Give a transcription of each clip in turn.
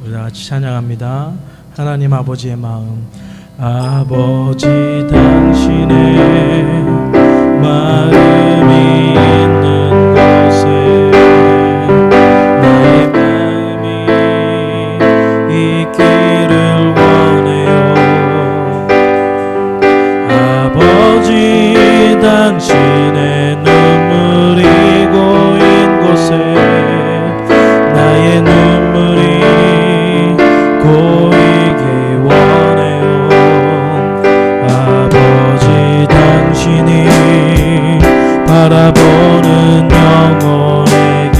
우리 다 같이 찬양합니다. 하나님 아버지의 마음. 아버지 당신의 마음이 있는 곳에 나의 마음이 있기를 원해요. 아버지 당신의 눈물이 고인 곳에 나의 눈물이 고이기 원해요. 아버지 당신이 바라보는 영혼에게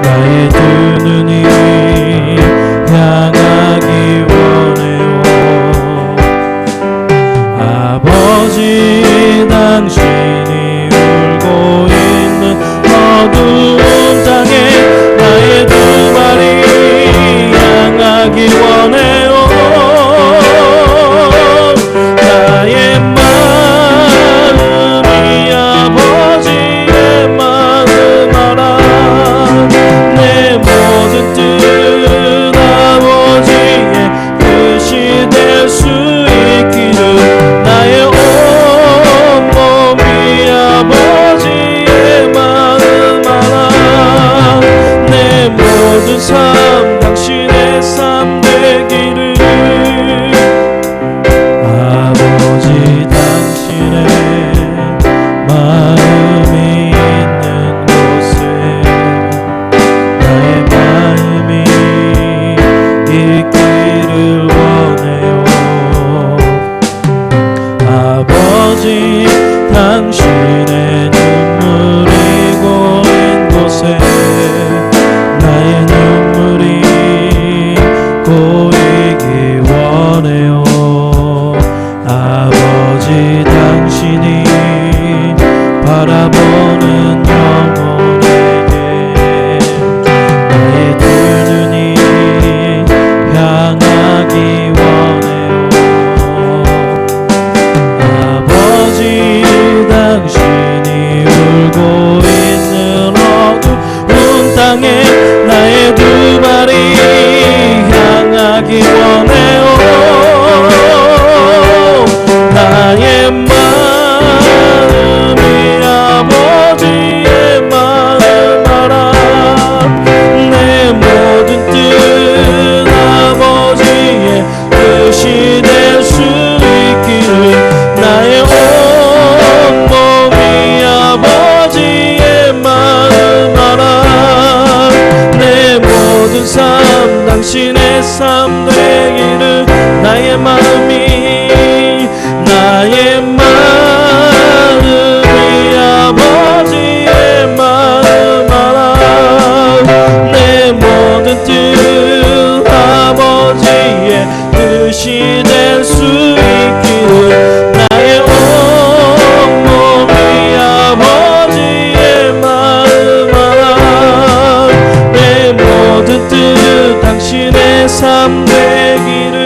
나의 두 눈이 향하기 원해요. 아버지 당신이 울고 있는 어두운 땅에 나의 두 발이 향하기 원해요. 나의 마음이 아버지의 마음 알아. 내 모든 뜻 아버지의 뜻이 될 수 있기를 나의 온몸이 아버지의 마음 알아. 내 모든 삶 당신의 삶 되기를. 아버지 당신의 마음이 있는 곳에 나의 마음이 있기를 원해요. 아버지 당신의 눈물이 고인 곳에 나의 눈물이 고이기 원해요. 아버지 당신이 바라보는 영혼에게 나의 두 눈이 향하기 원해요. 아버지 당신이 울고 있는 어두운 땅에 나의 두 발이 향하기 원해요. 나의 마음이 아버지의 마음 알아. 내 모든 뜻 아버지의 뜻이 될 수 있기를 나의 온몸이 아버지의 마음 알아. 내 모든 삶 당신의 삶 되기를 나의 마음이 아버지의 마음 알아. 내 모든 뜻 아버지의 뜻이 될 수 있기를 나의 온몸이 아버지의 마음 알아. 내 모든 뜻 당신의 삶 되기를.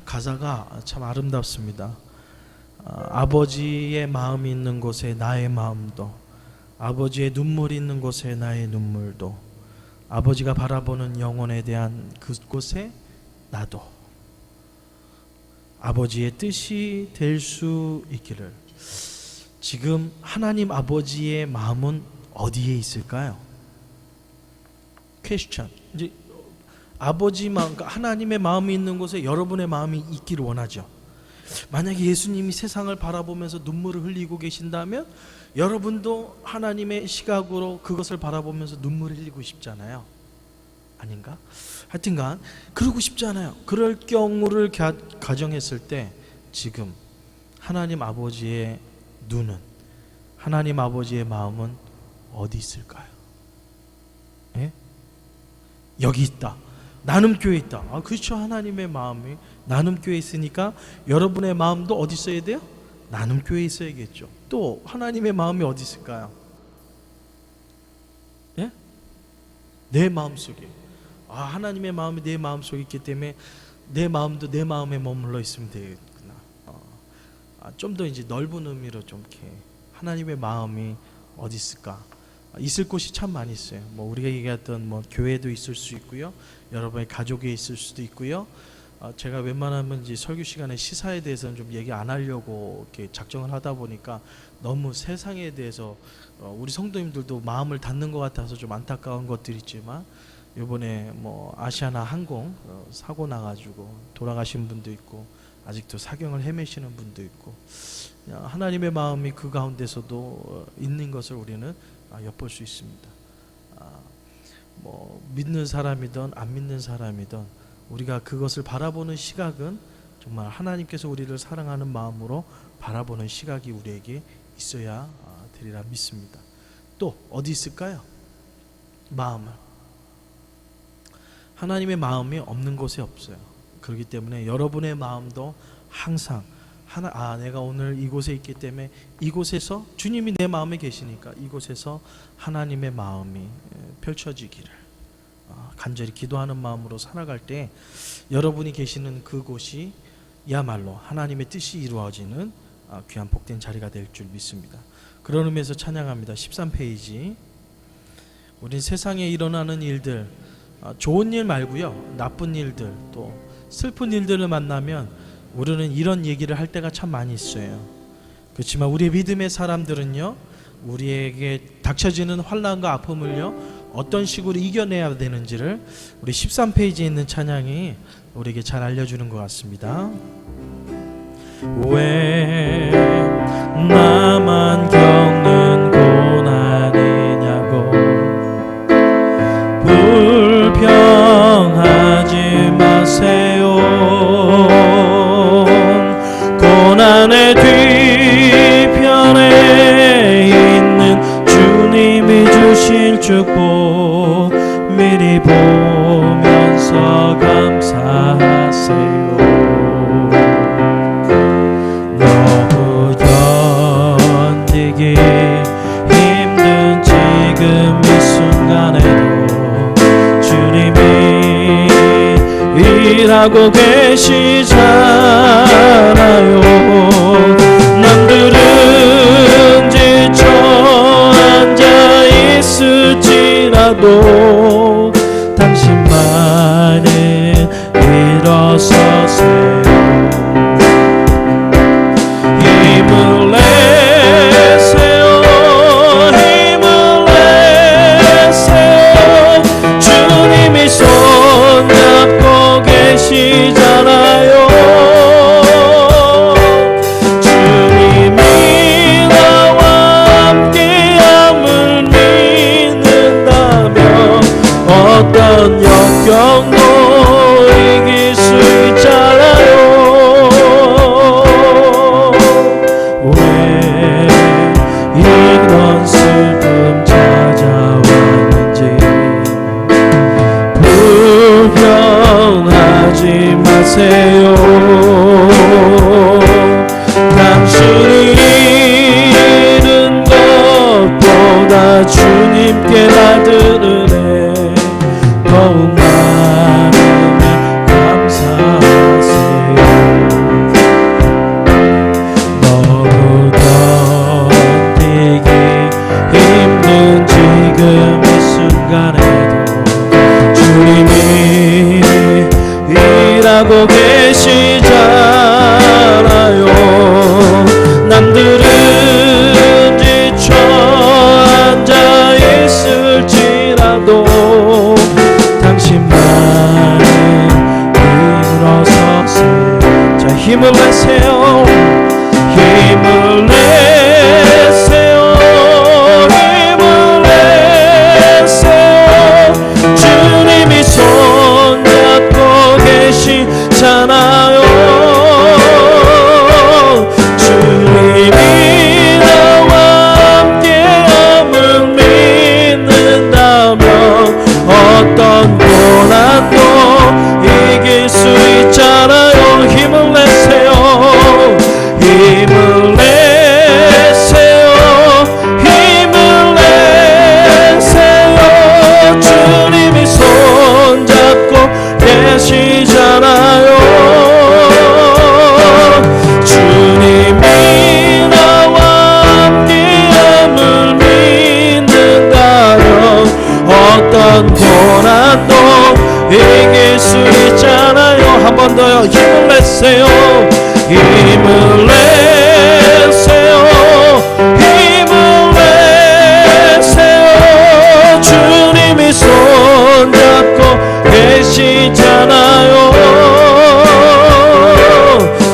가사가 참 아름답습니다. 아버지의 마음이 있는 곳에 나의 마음도, 아버지의 눈물이 있는 곳에 나의 눈물도, 아버지가 바라보는 영혼에 대한 그곳에 나도 아버지의 뜻이 될 수 있기를. 지금 하나님 아버지의 마음은 어디에 있을까요? 퀘스천. 이제 아버지 마음, 하나님의 마음이 있는 곳에 여러분의 마음이 있기를 원하죠. 만약에 예수님이 세상을 바라보면서 눈물을 흘리고 계신다면 여러분도 하나님의 시각으로 그것을 바라보면서 눈물을 흘리고 싶잖아요. 아닌가? 하여튼간 그러고 싶잖아요. 그럴 경우를 가정했을 때 지금 하나님 아버지의 눈은, 하나님 아버지의 마음은 어디 있을까요? 예? 여기 있다. 나눔교회에 있다. 그렇죠. 하나님의 마음이 나눔교회에 있으니까 여러분의 마음도 어디 있어야 돼요? 나눔교회에 있어야겠죠. 또 하나님의 마음이 어디 있을까요? 예? 내 마음속에. 하나님의 마음이 내 마음속에 있기 때문에 내 마음도 내 마음에 머물러 있으면 되겠구나. 좀 더 이제 넓은 의미로 좀 이렇게 하나님의 마음이 어디 있을까? 있을 곳이 참 많이 있어요. 뭐 우리가 얘기했던 뭐 교회도 있을 수 있고요, 여러분의 가족에 있을 수도 있고요. 제가 웬만하면 이제 설교 시간에 시사에 대해서는 좀 얘기 안 하려고 이렇게 작정을 하다 보니까 너무 세상에 대해서 우리 성도님들도 마음을 닫는 것 같아서 좀 안타까운 것들이 있지만, 이번에 뭐 아시아나 항공 사고 나가지고 돌아가신 분도 있고 아직도 사경을 헤매시는 분도 있고, 하나님의 마음이 그 가운데서도 있는 것을 우리는 엿볼 수 있습니다. 뭐 믿는 사람이든 안 믿는 사람이든 우리가 그것을 바라보는 시각은 정말 하나님께서 우리를 사랑하는 마음으로 바라보는 시각이 우리에게 있어야 되리라 믿습니다. 또 어디 있을까요? 마음을. 하나님의 마음이 없는 곳에 없어요. 그렇기 때문에 여러분의 마음도 항상 내가 오늘 이곳에 있기 때문에 이곳에서 주님이 내 마음에 계시니까 이곳에서 하나님의 마음이 펼쳐지기를 간절히 기도하는 마음으로 살아갈 때 여러분이 계시는 그곳이 야말로 하나님의 뜻이 이루어지는 귀한 복된 자리가 될 줄 믿습니다. 그런 의미에서 찬양합니다. 13페이지. 우린 세상에 일어나는 일들, 좋은 일 말고요, 나쁜 일들, 또 슬픈 일들을 만나면 우리는 이런 얘기를 할 때가 참 많이 있어요. 그렇지만 우리의 믿음의 사람들은요, 우리에게 닥쳐지는 환난과 아픔을요 어떤 식으로 이겨내야 되는지를 우리 13페이지에 있는 찬양이 우리에게 잘 알려주는 것 같습니다. 왜 나만 겪는 고난이냐고 불평하지 마세요. 고난의 뒤편에 있는 주님이 주실 축복 미리 보면서 감사하세요. 너무 견디기 힘든 지금 이 순간에도 주님이 일하고 계시잖아요. 남들은 지쳐 앉아 있을지라도 당신만은 일어서세요. 힘을 내세요. 힘을 내세요. 주님이 손잡고 계시잖아요. 주님이 나와 함께함을 믿는다면 어떤 역경도 이길 수 있잖아요. 왜 이런 슬픔 찾아왔는지 불평하지 마세요. 당신이 잃은 것보다 주님께 받은 은혜 더욱 많으면 감사하세요. 너무 견디기 한 번 더요. 힘을 내세요. 힘을 내세요. 힘을 내세요. 주님이 손잡고 계시잖아요.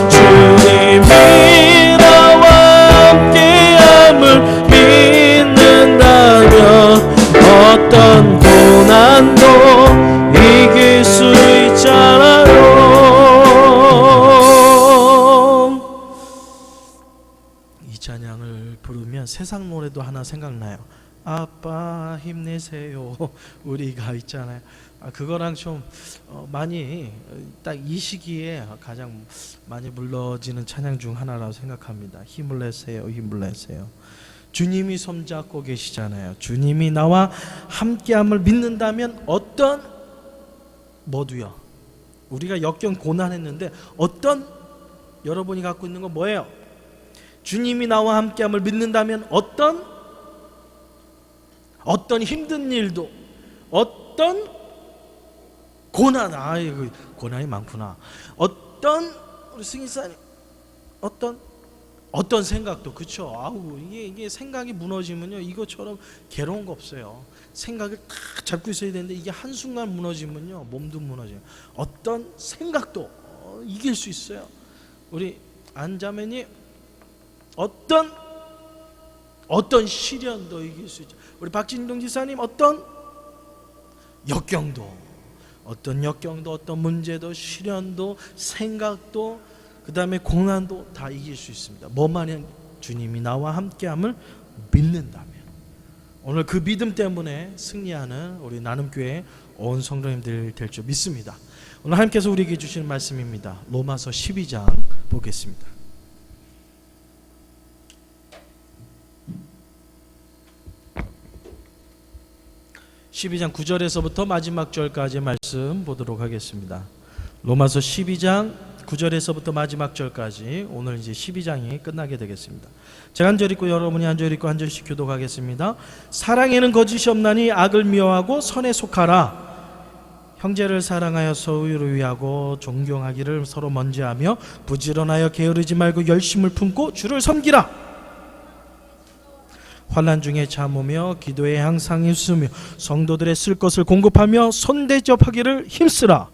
주님이 나와 함께함을 믿는다면 어떤 고난도 이길 수 있잖아요. 이 찬양을 부르면 세상 노래도 하나 생각나요. 아빠 힘내세요. 우리가 있잖아요. 그거랑 좀 많이 딱 이 시기에 가장 많이 불러지는 찬양 중 하나라고 생각합니다. 힘을 내세요. 힘을 내세요. 주님이 손잡고 계시잖아요. 주님이 나와 함께함을 믿는다면 어떤 모두요. 우리가 역경 고난했는데 어떤 여러분이 갖고 있는 건 뭐예요? 주님이 나와 함께함을 믿는다면 어떤 힘든 일도 어떤 고난, 고난이 많구나. 어떤 우리 승희사님 어떤 생각도 그렇죠. 이게 생각이 무너지면요 이것처럼 괴로운 거 없어요. 생각을 딱 잡고 있어야 되는데 이게 한순간 무너지면요 몸도 무너져요. 어떤 생각도 이길 수 있어요. 우리 안자매님 어떤 시련도 이길 수 있죠. 우리 박진동 지사님 어떤 역경도 어떤 문제도 시련도 생각도 그 다음에 고난도 다 이길 수 있습니다. 뭐만약 주님이 나와 함께함을 믿는다면. 오늘 그 믿음 때문에 승리하는 우리 나눔교회 온 성도님들 될 줄 믿습니다. 오늘 하나님께서 우리에게 주시는 말씀입니다. 로마서 12장 보겠습니다. (12장) 9절에서부터 마지막 절까지 말씀 보도록 하겠습니다. 로마서 12장 9절에서부터 마지막 절까지 오늘 이제 12장이 끝나게 되겠습니다. 제가 한 절 읽고 여러분이 한 절 읽고 한 절씩 교독하겠습니다. 사랑에는 거짓이 없나니 악을 미워하고 선에 속하라. 형제를 사랑하여 서로를 위하고 존경하기를 서로 먼저 하며 부지런하여 게으르지 말고 열심을 품고 주를 섬기라. 환난 중에 참으며 기도에 항상 힘쓰며 성도들의 쓸 것을 공급하며 손대접하기를 힘쓰라.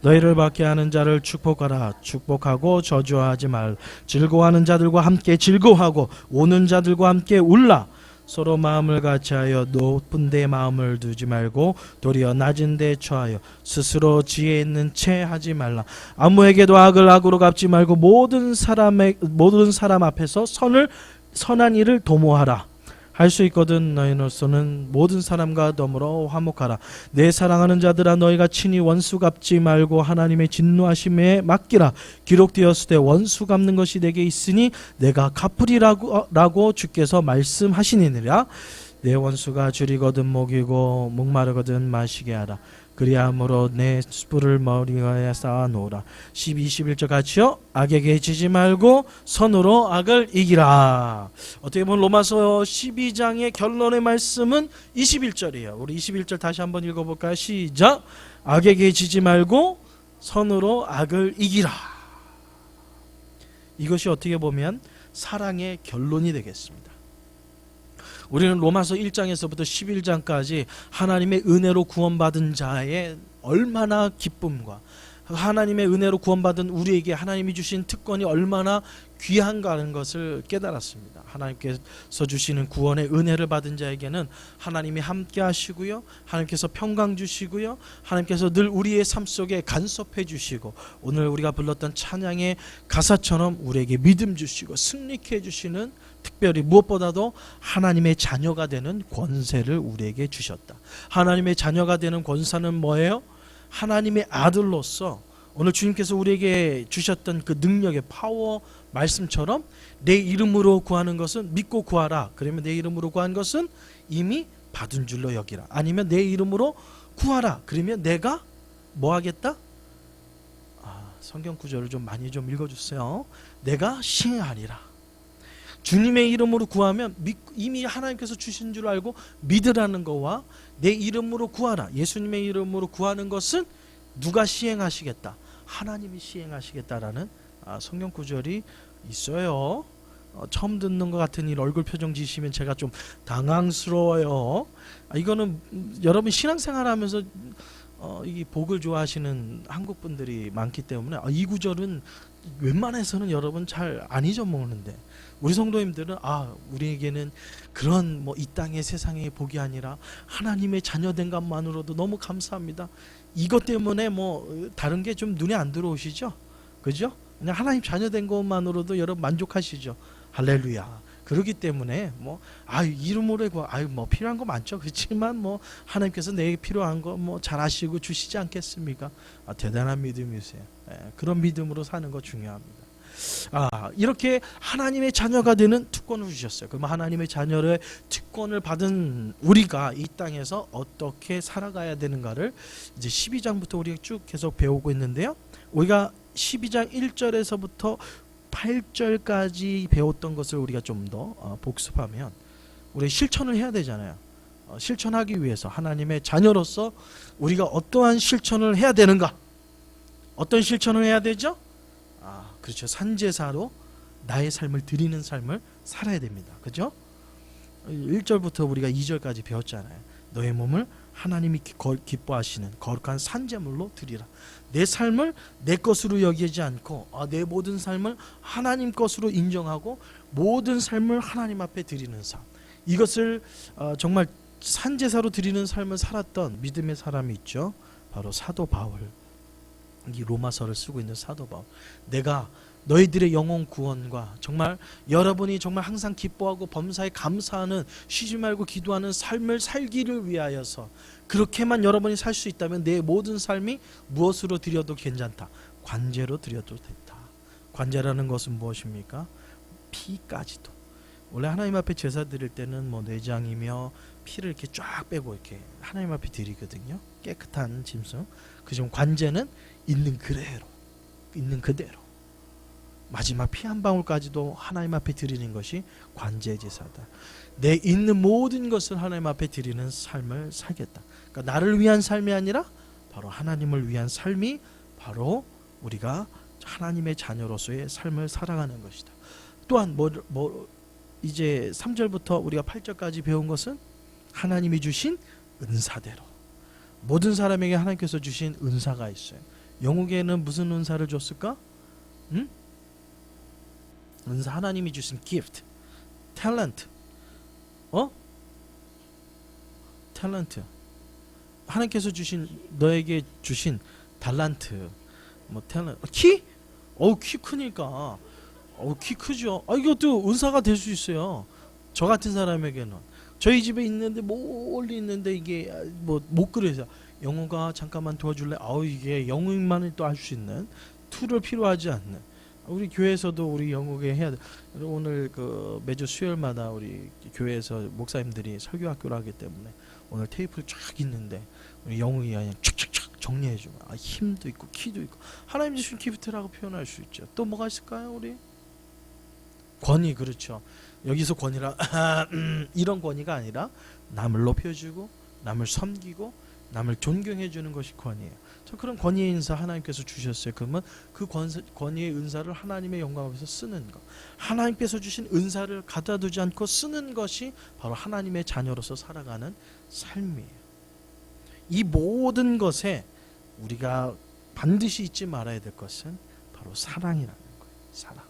너희를 받게 하는 자를 축복하라. 축복하고 저주하지 말. 즐거워하는 자들과 함께 즐거워하고 우는 자들과 함께 울라. 서로 마음을 같이하여 높은 데 마음을 두지 말고 도리어 낮은 데 처하여 스스로 지혜 있는 채 하지 말라. 아무에게도 악을 악으로 갚지 말고 모든 사람 앞에서 선한 일을 도모하라. 할 수 있거든 너희로서는 모든 사람과 더불어 화목하라. 내 사랑하는 자들아 너희가 친히 원수 갚지 말고 하나님의 진노하심에 맡기라. 기록되었을 때 원수 갚는 것이 내게 있으니 내가 갚으리라고 주께서 말씀하시니라. 내 원수가 줄이거든 먹이고 목마르거든 마시게 하라. 그리함으로 내 숯불을 머리 위에 쌓아놓으라. 12, 21절 같이요. 악에게 지지 말고 선으로 악을 이기라. 어떻게 보면 로마서 12장의 결론의 말씀은 21절이에요. 우리 21절 다시 한번 읽어볼까요? 시작. 악에게 지지 말고 선으로 악을 이기라. 이것이 어떻게 보면 사랑의 결론이 되겠습니다. 우리는 로마서 1장에서부터 11장까지 하나님의 은혜로 구원받은 자의 얼마나 기쁨과 하나님의 은혜로 구원받은 우리에게 하나님이 주신 특권이 얼마나 귀한가 하는 것을 깨달았습니다. 하나님께서 주시는 구원의 은혜를 받은 자에게는 하나님이 함께 하시고요, 하나님께서 평강 주시고요, 하나님께서 늘 우리의 삶 속에 간섭해 주시고, 오늘 우리가 불렀던 찬양의 가사처럼 우리에게 믿음 주시고 승리케 해주시는, 특별히 무엇보다도 하나님의 자녀가 되는 권세를 우리에게 주셨다. 하나님의 자녀가 되는 권세는 뭐예요? 하나님의 아들로서 오늘 주님께서 우리에게 주셨던 그 능력의 파워 말씀처럼 내 이름으로 구하는 것은 믿고 구하라. 그러면 내 이름으로 구한 것은 이미 받은 줄로 여기라. 아니면 내 이름으로 구하라. 그러면 내가 뭐 하겠다? 성경 구절을 좀 많이 좀 읽어주세요. 내가 시행하리라. 주님의 이름으로 구하면 이미 하나님께서 주신 줄 알고 믿으라는 거와 내 이름으로 구하라. 예수님의 이름으로 구하는 것은 누가 시행하시겠다? 하나님이 시행하시겠다라는 성경 구절이 있어요. 처음 듣는 것 같은 일 얼굴 표정 지시면 제가 좀 당황스러워요. 이거는 여러분 신앙생활하면서 이 복을 좋아하시는 한국 분들이 많기 때문에 이 구절은 웬만해서는 여러분 잘 안 잊어먹는데, 우리 성도님들은 우리에게는 그런 이 땅의 세상의 복이 아니라 하나님의 자녀된 것만으로도 너무 감사합니다. 이것 때문에 다른 게 좀 눈에 안 들어오시죠? 그죠? 그냥 하나님 자녀된 것만으로도 여러분 만족하시죠? 할렐루야. 그렇기 때문에 이름으로 필요한 거 많죠. 그렇지만 하나님께서 내게 필요한 거 잘 아시고 주시지 않겠습니까? 대단한 믿음이세요. 그런 믿음으로 사는 거 중요합니다. 이렇게 하나님의 자녀가 되는 특권을 주셨어요. 그럼 하나님의 자녀의 특권을 받은 우리가 이 땅에서 어떻게 살아가야 되는가를 이제 12장부터 우리가 쭉 계속 배우고 있는데요. 우리가 12장 1절에서부터 8절까지 배웠던 것을 우리가 좀 더 복습하면 우리 실천을 해야 되잖아요. 실천하기 위해서 하나님의 자녀로서 우리가 어떠한 실천을 해야 되는가? 어떤 실천을 해야 되죠? 그렇죠. 산제사로 나의 삶을 드리는 삶을 살아야 됩니다. 그죠? 1절부터 우리가 2절까지 배웠잖아요. 너의 몸을 하나님이 기뻐하시는 거룩한 산제물로 드리라. 내 삶을 내 것으로 여기지 않고 내 모든 삶을 하나님 것으로 인정하고 모든 삶을 하나님 앞에 드리는 삶. 이것을 정말 산제사로 드리는 삶을 살았던 믿음의 사람이 있죠. 바로 사도 바울. 이 로마서를 쓰고 있는 사도 바울. 내가 너희들의 영혼 구원과 정말 여러분이 정말 항상 기뻐하고 범사에 감사하는 쉬지 말고 기도하는 삶을 살기를 위하여서 그렇게만 여러분이 살 수 있다면 내 모든 삶이 무엇으로 드려도 괜찮다. 관제로 드려도 된다. 관제라는 것은 무엇입니까? 피까지도. 원래 하나님 앞에 제사 드릴 때는 내장이며 피를 이렇게 쫙 빼고 이렇게 하나님 앞에 드리거든요. 깨끗한 짐승. 그중 관제는 있는 그대로 마지막 피 한 방울까지도 하나님 앞에 드리는 것이 관제 제사다. 내 있는 모든 것을 하나님 앞에 드리는 삶을 살겠다. 그러니까 나를 위한 삶이 아니라 바로 하나님을 위한 삶이 바로 우리가 하나님의 자녀로서의 삶을 살아가는 것이다. 또한 이제 3절부터 우리가 8절까지 배운 것은 하나님이 주신 은사대로 모든 사람에게 하나님께서 주신 은사가 있어요. 영국에는 무슨 은사를 줬을까? 은사, 하나님이 주신 gift, talent, talent. 하나님께서 너에게 주신 달란트, talent, 키? 키 크니까, 키 크죠. 이것도 은사가 될 수 있어요. 저 같은 사람에게는 저희 집에 있는데 멀리 있는데 이게 못 그래서 영우가 잠깐만 도와줄래? 이게 영우만이 또 할 수 있는 툴을 필요하지 않는. 우리 교회에서도 우리 영국에 해야 돼. 오늘 매주 수요일마다 우리 교회에서 목사님들이 설교학교를 하기 때문에 오늘 테이프를 쫙 있는데 우리 영국이 그냥 촥촥촥 정리해주고 힘도 있고 키도 있고 하나님 주신 기프트라고 표현할 수 있죠. 또 뭐가 있을까요? 우리 권위. 그렇죠. 여기서 권위라 이런 권위가 아니라 남을 높여주고 남을 섬기고 남을 존경해주는 것이 권위예요. 그런 권위의 인사 하나님께서 주셨어요. 그러면 그 권위의 은사를 하나님의 영광 앞에서 쓰는 것, 하나님께서 주신 은사를 갖다 두지 않고 쓰는 것이 바로 하나님의 자녀로서 살아가는 삶이에요. 이 모든 것에 우리가 반드시 잊지 말아야 될 것은 바로 사랑이라는 거예요. 사랑.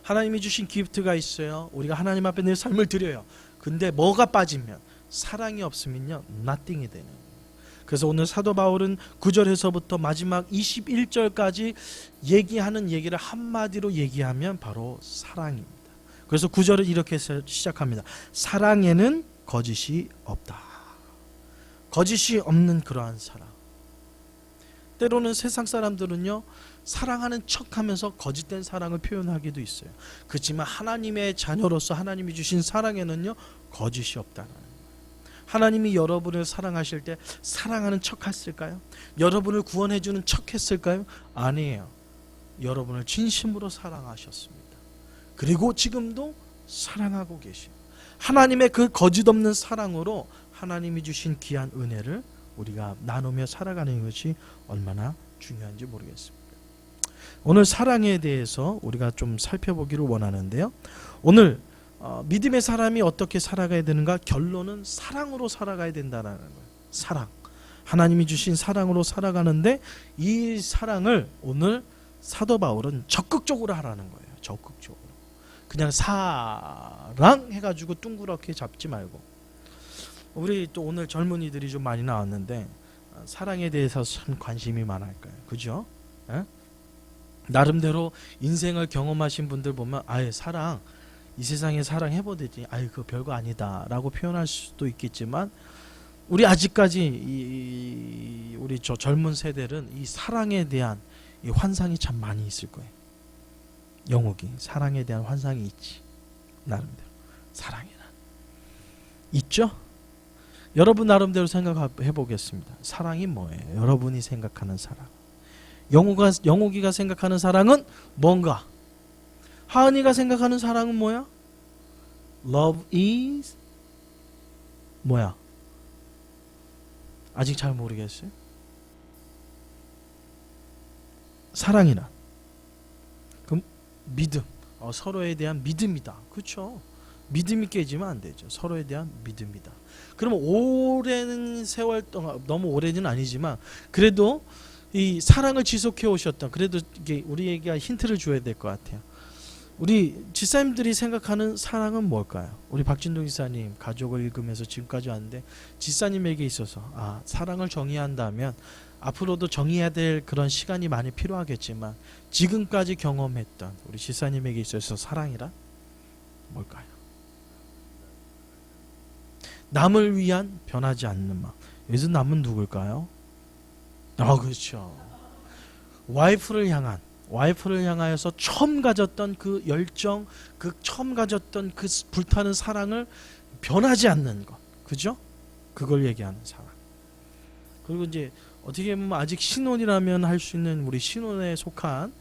하나님이 주신 기프트가 있어요. 우리가 하나님 앞에 내 삶을 드려요. 근데 뭐가 빠지면, 사랑이 없으면요 nothing이 되는 거예요. 그래서 오늘 사도 바울은 9절에서부터 마지막 21절까지 얘기하는 얘기를 한마디로 얘기하면 바로 사랑입니다. 그래서 9절을 이렇게 시작합니다. 사랑에는 거짓이 없다. 거짓이 없는 그러한 사랑. 때로는 세상 사람들은요 사랑하는 척하면서 거짓된 사랑을 표현하기도 있어요. 그렇지만 하나님의 자녀로서 하나님이 주신 사랑에는요 거짓이 없다는 거예요. 하나님이 여러분을 사랑하실 때 사랑하는 척 했을까요? 여러분을 구원해주는 척 했을까요? 아니에요. 여러분을 진심으로 사랑하셨습니다. 그리고 지금도 사랑하고 계시고 하나님의 그 거짓 없는 사랑으로 하나님이 주신 귀한 은혜를 우리가 나누며 살아가는 것이 얼마나 중요한지 모르겠습니다. 오늘 사랑에 대해서 우리가 좀 살펴보기를 원하는데요. 오늘 믿음의 사람이 어떻게 살아가야 되는가? 결론은 사랑으로 살아가야 된다는 거예요. 사랑. 하나님이 주신 사랑으로 살아가는데 이 사랑을 오늘 사도 바울은 적극적으로 하라는 거예요. 적극적으로. 그냥 사랑 해가지고 둥그렇게 잡지 말고. 우리 또 오늘 젊은이들이 좀 많이 나왔는데 사랑에 대해서 참 관심이 많을 거예요. 그죠? 에? 나름대로 인생을 경험하신 분들 보면 아예 사랑, 이 세상에 사랑 해보되지, 아예 그거 별거 아니다 라고 표현할 수도 있겠지만 우리 아직까지 우리 저 젊은 세대는 이 사랑에 대한 이 환상이 참 많이 있을 거예요. 영옥이 사랑에 대한 환상이 있지. 나름대로 사랑이란 있죠? 여러분 나름대로 생각해 보겠습니다. 사랑이 뭐예요? 여러분이 생각하는 사랑. 영옥이가 생각하는 사랑은 뭔가? 하은이가 생각하는 사랑은 뭐야? Love is 뭐야? 아직 잘 모르겠어요. 사랑이란 그럼 믿음, 서로에 대한 믿음이다. 그렇죠? 믿음이 깨지면 안 되죠. 서로에 대한 믿음이다. 그러면 오랜 세월 동안, 너무 오래는 아니지만 그래도 이 사랑을 지속해 오셨던, 그래도 이게 우리에게 힌트를 줘야 될 것 같아요. 우리 지사님들이 생각하는 사랑은 뭘까요? 우리 박진동 지사님 가족을 읽으면서 지금까지 왔는데 지사님에게 있어서 사랑을 정의한다면 앞으로도 정의해야 될 그런 시간이 많이 필요하겠지만 지금까지 경험했던 우리 지사님에게 있어서 사랑이란 뭘까요? 남을 위한 변하지 않는 마음. 여기서 남은 누굴까요? 그렇죠. 와이프를 향하여서 처음 가졌던 그 열정, 그 처음 가졌던 그 불타는 사랑을 변하지 않는 것. 그죠? 그걸 얘기하는 사랑. 그리고 이제 어떻게 보면 아직 신혼이라면 할 수 있는 우리 신혼에 속한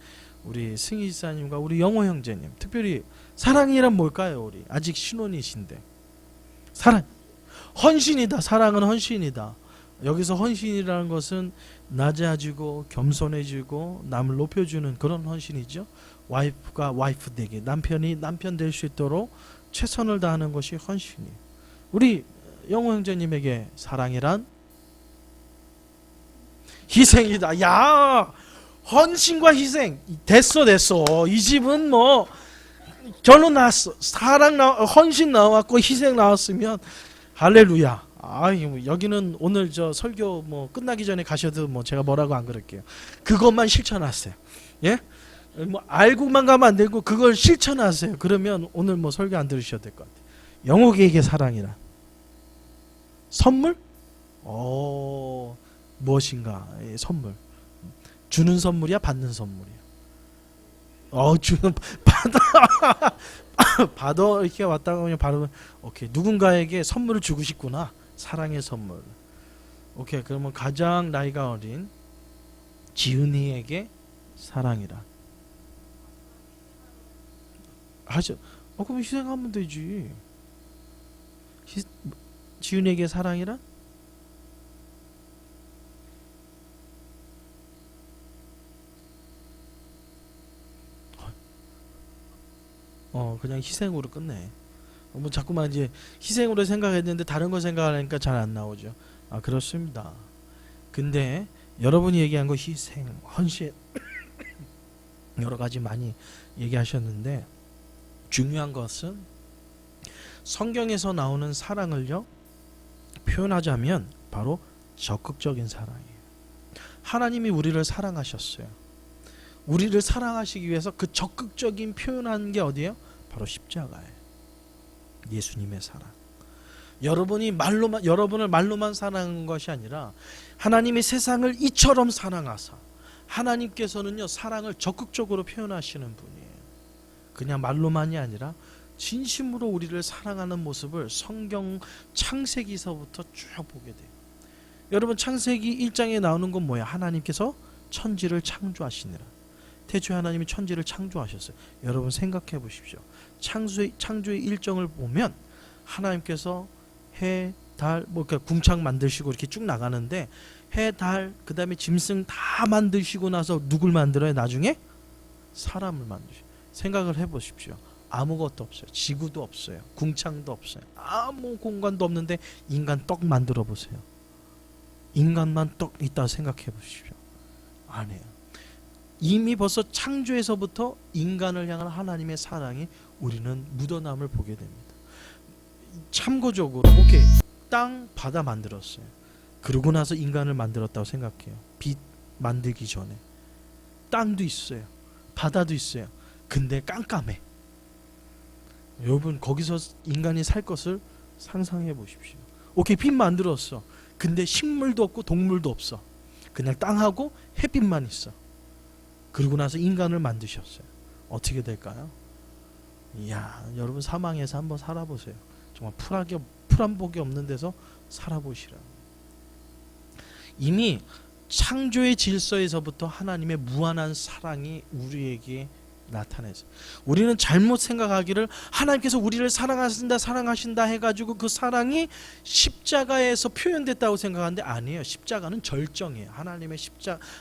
우리 승희 지사님과 우리 영호 형제님. 특별히 사랑이란 뭘까요? 우리 아직 신혼이신데. 사랑. 헌신이다. 사랑은 헌신이다. 여기서 헌신이라는 것은 낮아지고 겸손해지고 남을 높여주는 그런 헌신이죠. 와이프가 와이프 되게, 남편이 남편 될 수 있도록 최선을 다하는 것이 헌신이에요. 우리 영호 형제님에게 사랑이란 희생이다. 야, 헌신과 희생 됐어. 이 집은 뭐 결론 났어. 헌신 나왔고 희생 나왔으면 할렐루야. 여기는 오늘 저 설교 뭐 끝나기 전에 가셔도 뭐 제가 뭐라고 안 그럴게요. 그것만 실천하세요. 예? 뭐 알고만 가면 안 되고 그걸 실천하세요. 그러면 오늘 뭐 설교 안 들으셔도 될 것 같아요. 영옥에게 사랑이란 선물? 무엇인가? 선물. 주는 선물이야, 받는 선물이야? 주는 받아 이렇게 왔다가 그냥 바로 오케이. 누군가에게 선물을 주고 싶구나. 사랑의 선물. 오케이. 그러면 가장 나이가 어린 지은이에게 사랑이란 하죠. 그럼 희생하면 되지. 지은이에게 사랑이란 그냥 희생으로 끝내. 뭐 자꾸만 이제 희생으로 생각했는데 다른 거 생각하니까 잘 안 나오죠. 그렇습니다. 근데 여러분이 얘기한 거 희생, 헌신 여러 가지 많이 얘기하셨는데 중요한 것은 성경에서 나오는 사랑을요 표현하자면 바로 적극적인 사랑이에요. 하나님이 우리를 사랑하셨어요. 우리를 사랑하시기 위해서 그 적극적인 표현하는 게 어디예요? 바로 십자가예요. 예수님의 사랑. 여러분을 말로만 사랑한 것이 아니라 하나님이 세상을 이처럼 사랑하사 하나님께서는요 사랑을 적극적으로 표현하시는 분이에요. 그냥 말로만이 아니라 진심으로 우리를 사랑하는 모습을 성경 창세기서부터 쭉 보게 돼요. 여러분 창세기 1장에 나오는 건 뭐야? 하나님께서 천지를 창조하시니라. 태초에 하나님이 천지를 창조하셨어요. 여러분 생각해 보십시오. 창조의 일정을 보면 하나님께서 해, 달, 뭐 궁창 만드시고 이렇게 쭉 나가는데 해, 달, 그 다음에 짐승 다 만드시고 나서 누굴 만들어요? 나중에 사람을 만드셔. 생각을 해보십시오. 아무것도 없어요. 지구도 없어요. 궁창도 없어요. 아무 공간도 없는데 인간 떡 만들어 보세요. 인간만 떡 있다고 생각해 보십시오. 아니에요. 이미 벌써 창조에서부터 인간을 향한 하나님의 사랑이 우리는 묻어남을 보게 됩니다. 참고적으로 오케이, 땅, 바다 만들었어요. 그러고 나서 인간을 만들었다고 생각해요. 빛 만들기 전에 땅도 있어요. 바다도 있어요. 근데 깜깜해. 여러분 거기서 인간이 살 것을 상상해 보십시오. 오케이, 빛 만들었어. 근데 식물도 없고 동물도 없어. 그냥 땅하고 햇빛만 있어. 그러고 나서 인간을 만드셨어요. 어떻게 될까요? 이야, 여러분 사망에서 한번 살아보세요. 정말 풀한 복이 없는 데서 살아보시라. 이미 창조의 질서에서부터 하나님의 무한한 사랑이 우리에게 나타내서 우리는 잘못 생각하기를 하나님께서 우리를 사랑하신다 해가지고 그 사랑이 십자가에서 표현됐다고 생각하는데 아니에요. 십자가는 절정이에요.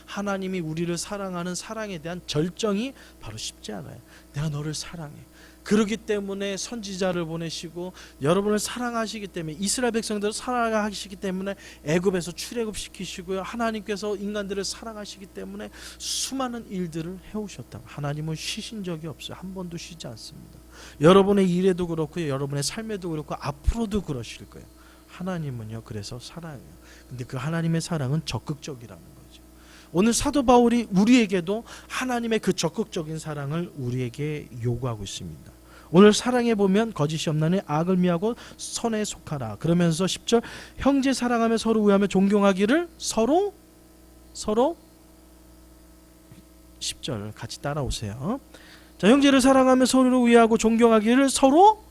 하나님이 우리를 사랑하는 사랑에 대한 절정이 바로 십자가예요. 내가 너를 사랑해. 그렇기 때문에 선지자를 보내시고 여러분을 사랑하시기 때문에 이스라엘 백성들을 사랑하시기 때문에 애굽에서 출애굽시키시고요. 하나님께서 인간들을 사랑하시기 때문에 수많은 일들을 해오셨다. 하나님은 쉬신 적이 없어요. 한 번도 쉬지 않습니다. 여러분의 일에도 그렇고요. 여러분의 삶에도 그렇고 앞으로도 그러실 거예요. 하나님은요. 그래서 사랑해요. 근데 그 하나님의 사랑은 적극적이라는 거죠. 오늘 사도 바울이 우리에게도 하나님의 그 적극적인 사랑을 우리에게 요구하고 있습니다. 오늘 사랑해 보면 거짓이 없나니 악을 미하고 선에 속하라. 그러면서 10절 형제 사랑하며 서로 위하며 존경하기를 서로 10절 같이 따라오세요. 자, 형제를 사랑하며 서로 위하고 존경하기를 서로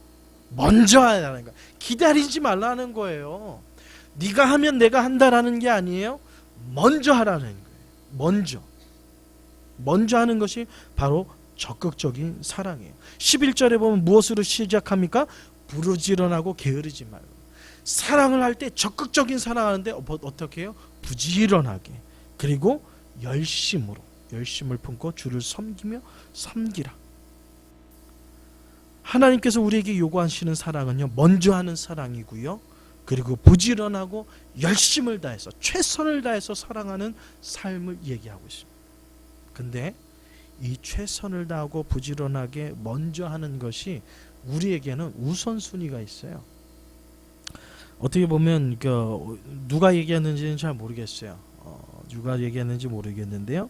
먼저 하라는 거예요. 기다리지 말라는 거예요. 네가 하면 내가 한다라는 게 아니에요. 먼저 하라는 거예요. 먼저 하는 것이 바로 적극적인 사랑이에요. 11절에 보면 무엇으로 시작합니까? 부르지런하고 게으르지 말고. 사랑을 할 때 적극적인 사랑하는데 어떻게 해요? 부지런하게. 그리고 열심을 품고 주를 섬기라. 하나님께서 우리에게 요구하시는 사랑은요, 먼저 하는 사랑이고요. 그리고 부지런하고 열심을 다해서 최선을 다해서 사랑하는 삶을 얘기하고 있습니다. 근데 이 최선을 다하고 부지런하게 먼저 하는 것이 우리에게는 우선순위가 있어요. 어떻게 보면 누가 얘기했는지는 잘 모르겠어요. 누가 얘기했는지 모르겠는데요.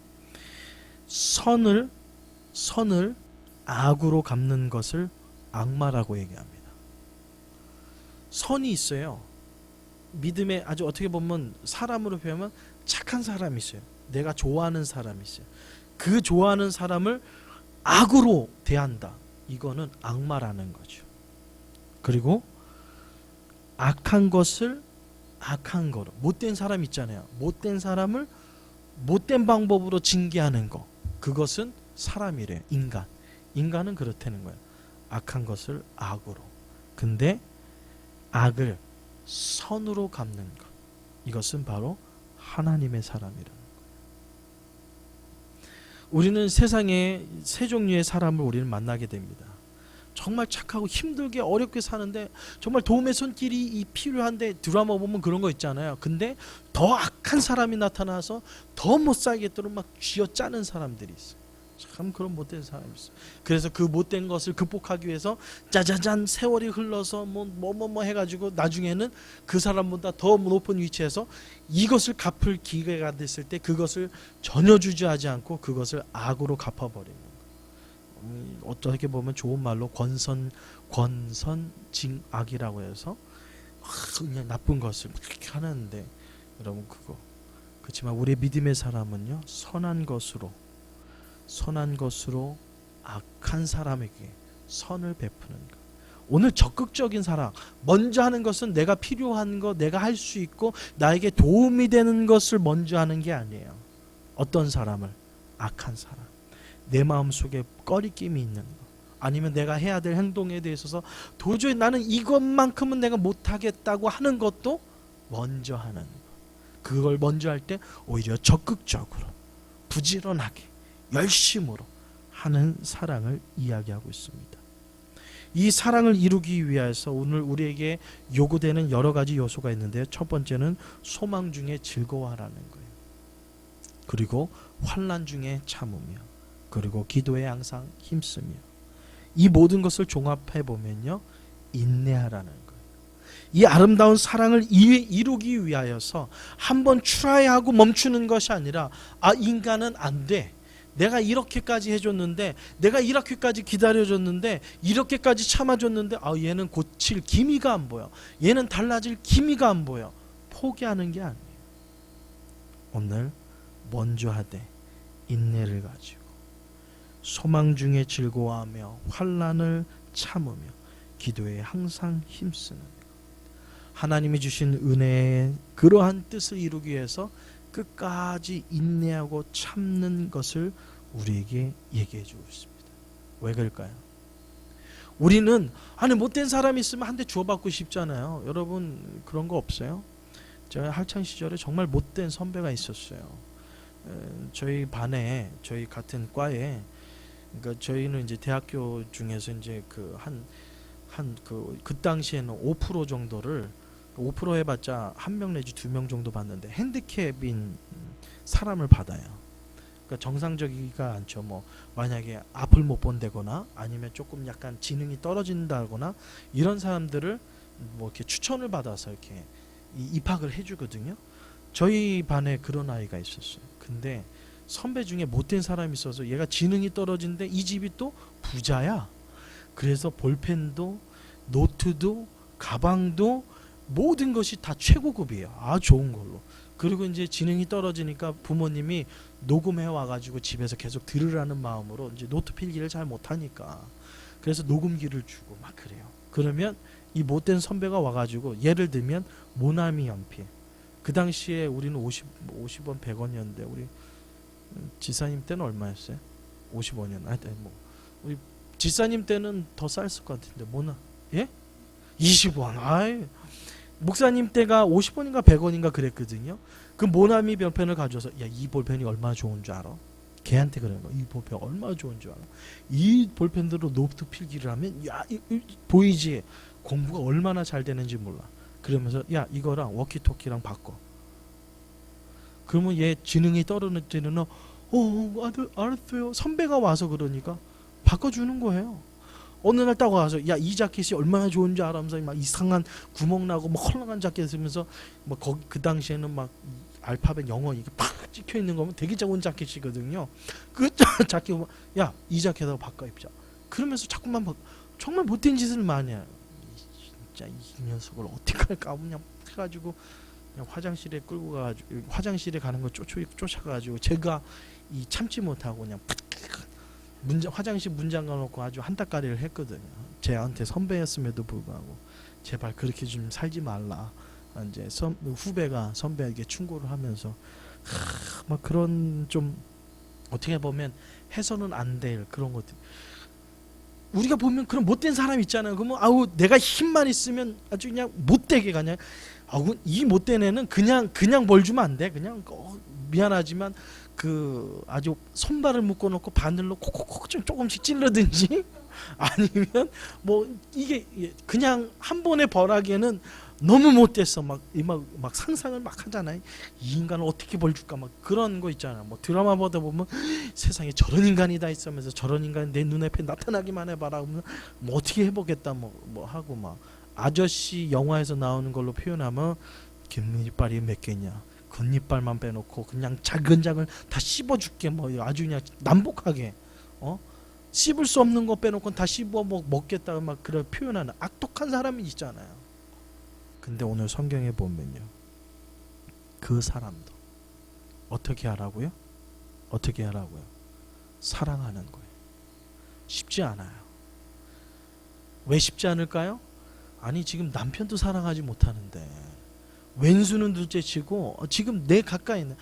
선을 악으로 갚는 것을 악마라고 얘기합니다. 선이 있어요. 믿음에 아주 어떻게 보면 사람으로 표현하면 착한 사람이 있어요. 내가 좋아하는 사람이 있어요. 그 좋아하는 사람을 악으로 대한다. 이거는 악마라는 거죠. 그리고 악한 것을 악한 거로, 못된 사람 있잖아요. 못된 사람을 못된 방법으로 징계하는 거, 그것은 사람이래요. 인간은 그렇다는 거예요. 악한 것을 악으로. 근데 악을 선으로 갚는 것, 이것은 바로 하나님의 사람이라. 우리는 세상에 세 종류의 사람을 우리는 만나게 됩니다. 정말 착하고 힘들게 어렵게 사는데 정말 도움의 손길이 필요한데 드라마 보면 그런 거 있잖아요. 근데 더 악한 사람이 나타나서 더 못 살겠도록 막 쥐어짜는 사람들이 있어요. 참 그런 못된 사람이 있어요. 그래서 그 못된 것을 극복하기 위해서 짜자잔 세월이 흘러서 뭐 해가지고 나중에는 그 사람보다 더 높은 위치에서 이것을 갚을 기회가 됐을 때 그것을 전혀 주저하지 않고 그것을 악으로 갚아버리는 거예요. 어떻게 보면 좋은 말로 권선징악이라고 해서 그냥 나쁜 것을 그렇게 하는데, 여러분 그렇지만 우리의 믿음의 사람은요, 선한 것으로 악한 사람에게 선을 베푸는 것. 오늘 적극적인 사랑, 먼저 하는 것은 내가 필요한 것, 내가 할 수 있고 나에게 도움이 되는 것을 먼저 하는 게 아니에요. 어떤 사람을? 악한 사람, 내 마음속에 꺼리낌이 있는 것, 아니면 내가 해야 될 행동에 대해서 도저히 나는 이것만큼은 내가 못하겠다고 하는 것도 먼저 하는 것. 그걸 먼저 할 때 오히려 적극적으로 부지런하게 열심으로 하는 사랑을 이야기하고 있습니다. 이 사랑을 이루기 위해서 오늘 우리에게 요구되는 여러 가지 요소가 있는데요. 첫 번째는 소망 중에 즐거워하라는 거예요. 그리고 환난 중에 참으며, 그리고 기도에 항상 힘쓰며, 이 모든 것을 종합해 보면요, 인내하라는 거예요. 이 아름다운 사랑을 이루기 위하여서 한번 트라이하고 멈추는 것이 아니라, 인간은 안 돼. 내가 이렇게까지 해줬는데, 내가 이렇게까지 기다려줬는데, 이렇게까지 참아줬는데, 얘는 고칠 기미가 안 보여. 얘는 달라질 기미가 안 보여. 포기하는 게 아니에요. 오늘 먼저 하되 인내를 가지고 소망 중에 즐거워하며 환난을 참으며 기도에 항상 힘쓰는 것. 하나님이 주신 은혜의 그러한 뜻을 이루기 위해서 끝까지 인내하고 참는 것을 우리에게 얘기해 주고 있습니다. 왜 그럴까요? 우리는 못된 사람이 있으면 한 대 주워받고 싶잖아요. 여러분 그런 거 없어요? 제가 학창 시절에 정말 못된 선배가 있었어요. 저희 반에, 저희 같은 과에, 그러니까 저희는 이제 대학교 중에서 이제 그 당시에는 5% 정도를, 5% 해봤자 1명 내지 2명 정도 받는데 핸디캡인 사람을 받아요. 그러니까 정상적이가 않죠. 뭐 만약에 앞을 못 본다거나 아니면 조금 약간 지능이 떨어진다거나 이런 사람들을 뭐 이렇게 추천을 받아서 이렇게 입학을 해주거든요. 저희 반에 그런 아이가 있었어요. 근데 선배 중에 못된 사람이 있어서 얘가 지능이 떨어진데 이 집이 또 부자야. 그래서 볼펜도 노트도 가방도 모든 것이 다 최고급이에요. 좋은 걸로. 그리고 이제 지능이 떨어지니까 부모님이 녹음해 와가지고 집에서 계속 들으라는 마음으로 이제 노트 필기를 잘 못하니까 그래서 녹음기를 주고 막 그래요. 그러면 이 못된 선배가 와가지고 예를 들면 모나미 연필, 그 당시에 우리는 50원 100원이었는데 우리 지사님 때는 얼마였어요? 55년. 뭐 우리 지사님 때는 더 쌌을 것 같은데 예? 20원. 목사님 때가 50원인가 100원인가 그랬거든요. 그 모나미 볼펜을 가져와서 이 볼펜이 얼마나 좋은 줄 알아? 걔한테 그러는 거. 이 볼펜 얼마나 좋은 줄 알아? 이 볼펜으로 노트 필기를 하면 보이지? 공부가 얼마나 잘 되는지 몰라. 그러면서 이거랑 워키토키랑 바꿔. 그러면 얘 지능이 떨어질 때는 알았어요. 선배가 와서 그러니까 바꿔주는 거예요. 어느 날 딱 와서 이 자켓이 얼마나 좋은지 알아면서 막 이상한 구멍 나고 막 헐렁한 자켓 쓰면서 막 그 당시에는 막 알파벳 영어 이게 팍 찍혀 있는 거면 되게 좋은 자켓이거든요. 그 자켓 보면 이 자켓하고 바꿔 입자. 그러면서 자꾸만 정말 못된 짓을 많이 해요. 진짜 이 녀석을 어떻게 할까 그냥 해가지고 그냥 화장실에 끌고 가가지고 화장실에 가는 거 쫓아가가지고 제가 참지 못하고 그냥 화장실 문 잠가놓고 아주 한따까리를 했거든요. 제한테 선배였음에도 불구하고 제발 그렇게 좀 살지 말라. 이제 후배가 선배에게 충고를 하면서 막 그런 좀 어떻게 보면 해서는 안 될 그런 것들. 우리가 보면 그런 못된 사람 있잖아요. 그러면 내가 힘만 있으면 아주 그냥 못되게 가냐. 이 못된 애는 그냥 벌 주면 안 돼. 그냥 미안하지만 아주 손발을 묶어놓고 바늘로 콕콕콕 좀 조금씩 찔러든지 아니면 뭐 이게 그냥 한 번에 벌하기에는 너무 못됐어. 막 상상을 막 하잖아요. 이 인간을 어떻게 벌줄까 막 그런 거 있잖아요. 뭐 드라마 보다 보면 세상에 저런 인간이 다 있으면서 저런 인간이 내 눈앞에 나타나기만 해봐라. 그러면 뭐 어떻게 해보겠다 뭐 하고 막 아저씨 영화에서 나오는 걸로 표현하면 깃이빨이 몇 개냐. 겉이빨만 빼놓고 그냥 작은 장을 다 씹어줄게 뭐 아주 그냥 난복하게 씹을 수 없는 거 빼놓고 다 씹어 먹겠다 막 그런 표현하는 악독한 사람이 있잖아요. 근데 오늘 성경에 보면요, 그 사람도 어떻게 하라고요? 사랑하는 거예요. 쉽지 않아요. 왜 쉽지 않을까요? 지금 남편도 사랑하지 못하는데 왼수는 둘째치고 지금 내 가까이 있는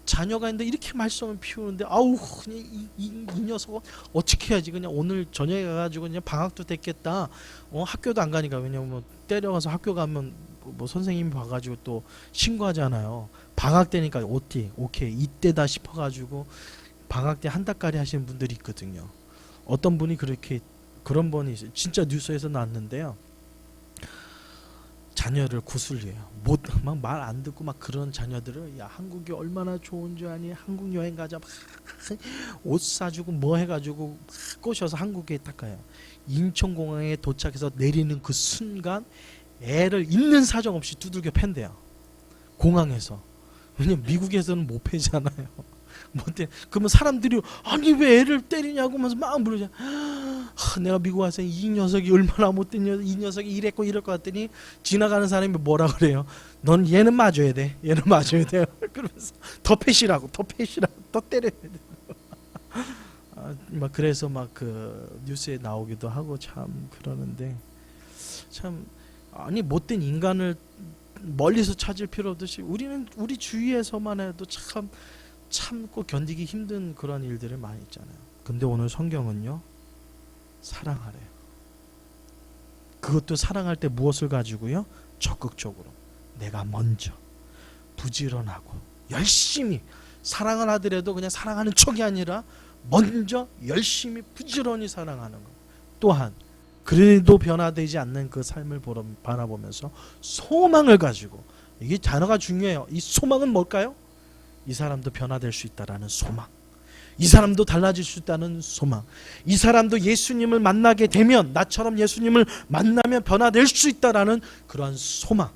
자녀가 있는데 이렇게 말썽을 피우는데 아우 그냥 이 녀석 어떻게 해야지, 그냥 오늘 저녁에 가가지고 그냥 방학도 됐겠다. 학교도 안 가니까. 왜냐면 뭐 때려가서 학교 가면 뭐 선생님이 봐가지고 또 신고하잖아요. 방학 때니까 오케이 이때다 싶어가지고 방학 때 한 달까지 하시는 분들이 있거든요. 어떤 분이 그런 분이 있어요. 진짜 뉴스에서 나왔는데요. 자녀를 구슬려요. 막 말 안 듣고 막 그런 자녀들을, 야 한국이 얼마나 좋은 줄 아니? 한국 여행 가자. 막 옷 사주고 뭐 해가지고 막 꼬셔서 한국에 딱 가요. 인천공항에 도착해서 내리는 그 순간 애를 있는 사정 없이 두들겨 팬대요. 공항에서. 왜냐면 미국에서는 못 패잖아요. 못해. 그러면 사람들이 아니 왜 애를 때리냐고 하면서 막 부르죠. 내가 미국 와서 이 녀석이 얼마나 못된 녀석, 이 녀석이 이랬고 이럴 것 같더니 지나가는 사람이 뭐라 그래요? 넌 얘는 맞아야 돼. 얘는 맞아야 돼요. 그러면서 더 패시라고 더 때려야 돼. 막 그래서 막 그 뉴스에 나오기도 하고 참 그러는데, 참 아니 못된 인간을 멀리서 찾을 필요 없듯이 우리는 우리 주위에서만 해도 참 참고 견디기 힘든 그런 일들이 많이 있잖아요. 근데 오늘 성경은요, 사랑하래요. 그것도 사랑할 때 무엇을 가지고요? 적극적으로 내가 먼저 부지런하고 열심히 사랑을 하더라도 그냥 사랑하는 척이 아니라 먼저 열심히 부지런히 사랑하는 것. 또한 그래도 변화되지 않는 그 삶을 바라보면서 소망을 가지고, 이게 단어가 중요해요. 이 소망은 뭘까요? 이 사람도 변화될 수 있다라는 소망, 이 사람도 달라질 수 있다는 소망, 이 사람도 예수님을 만나게 되면 나처럼 예수님을 만나면 변화될 수 있다라는 그러한 소망.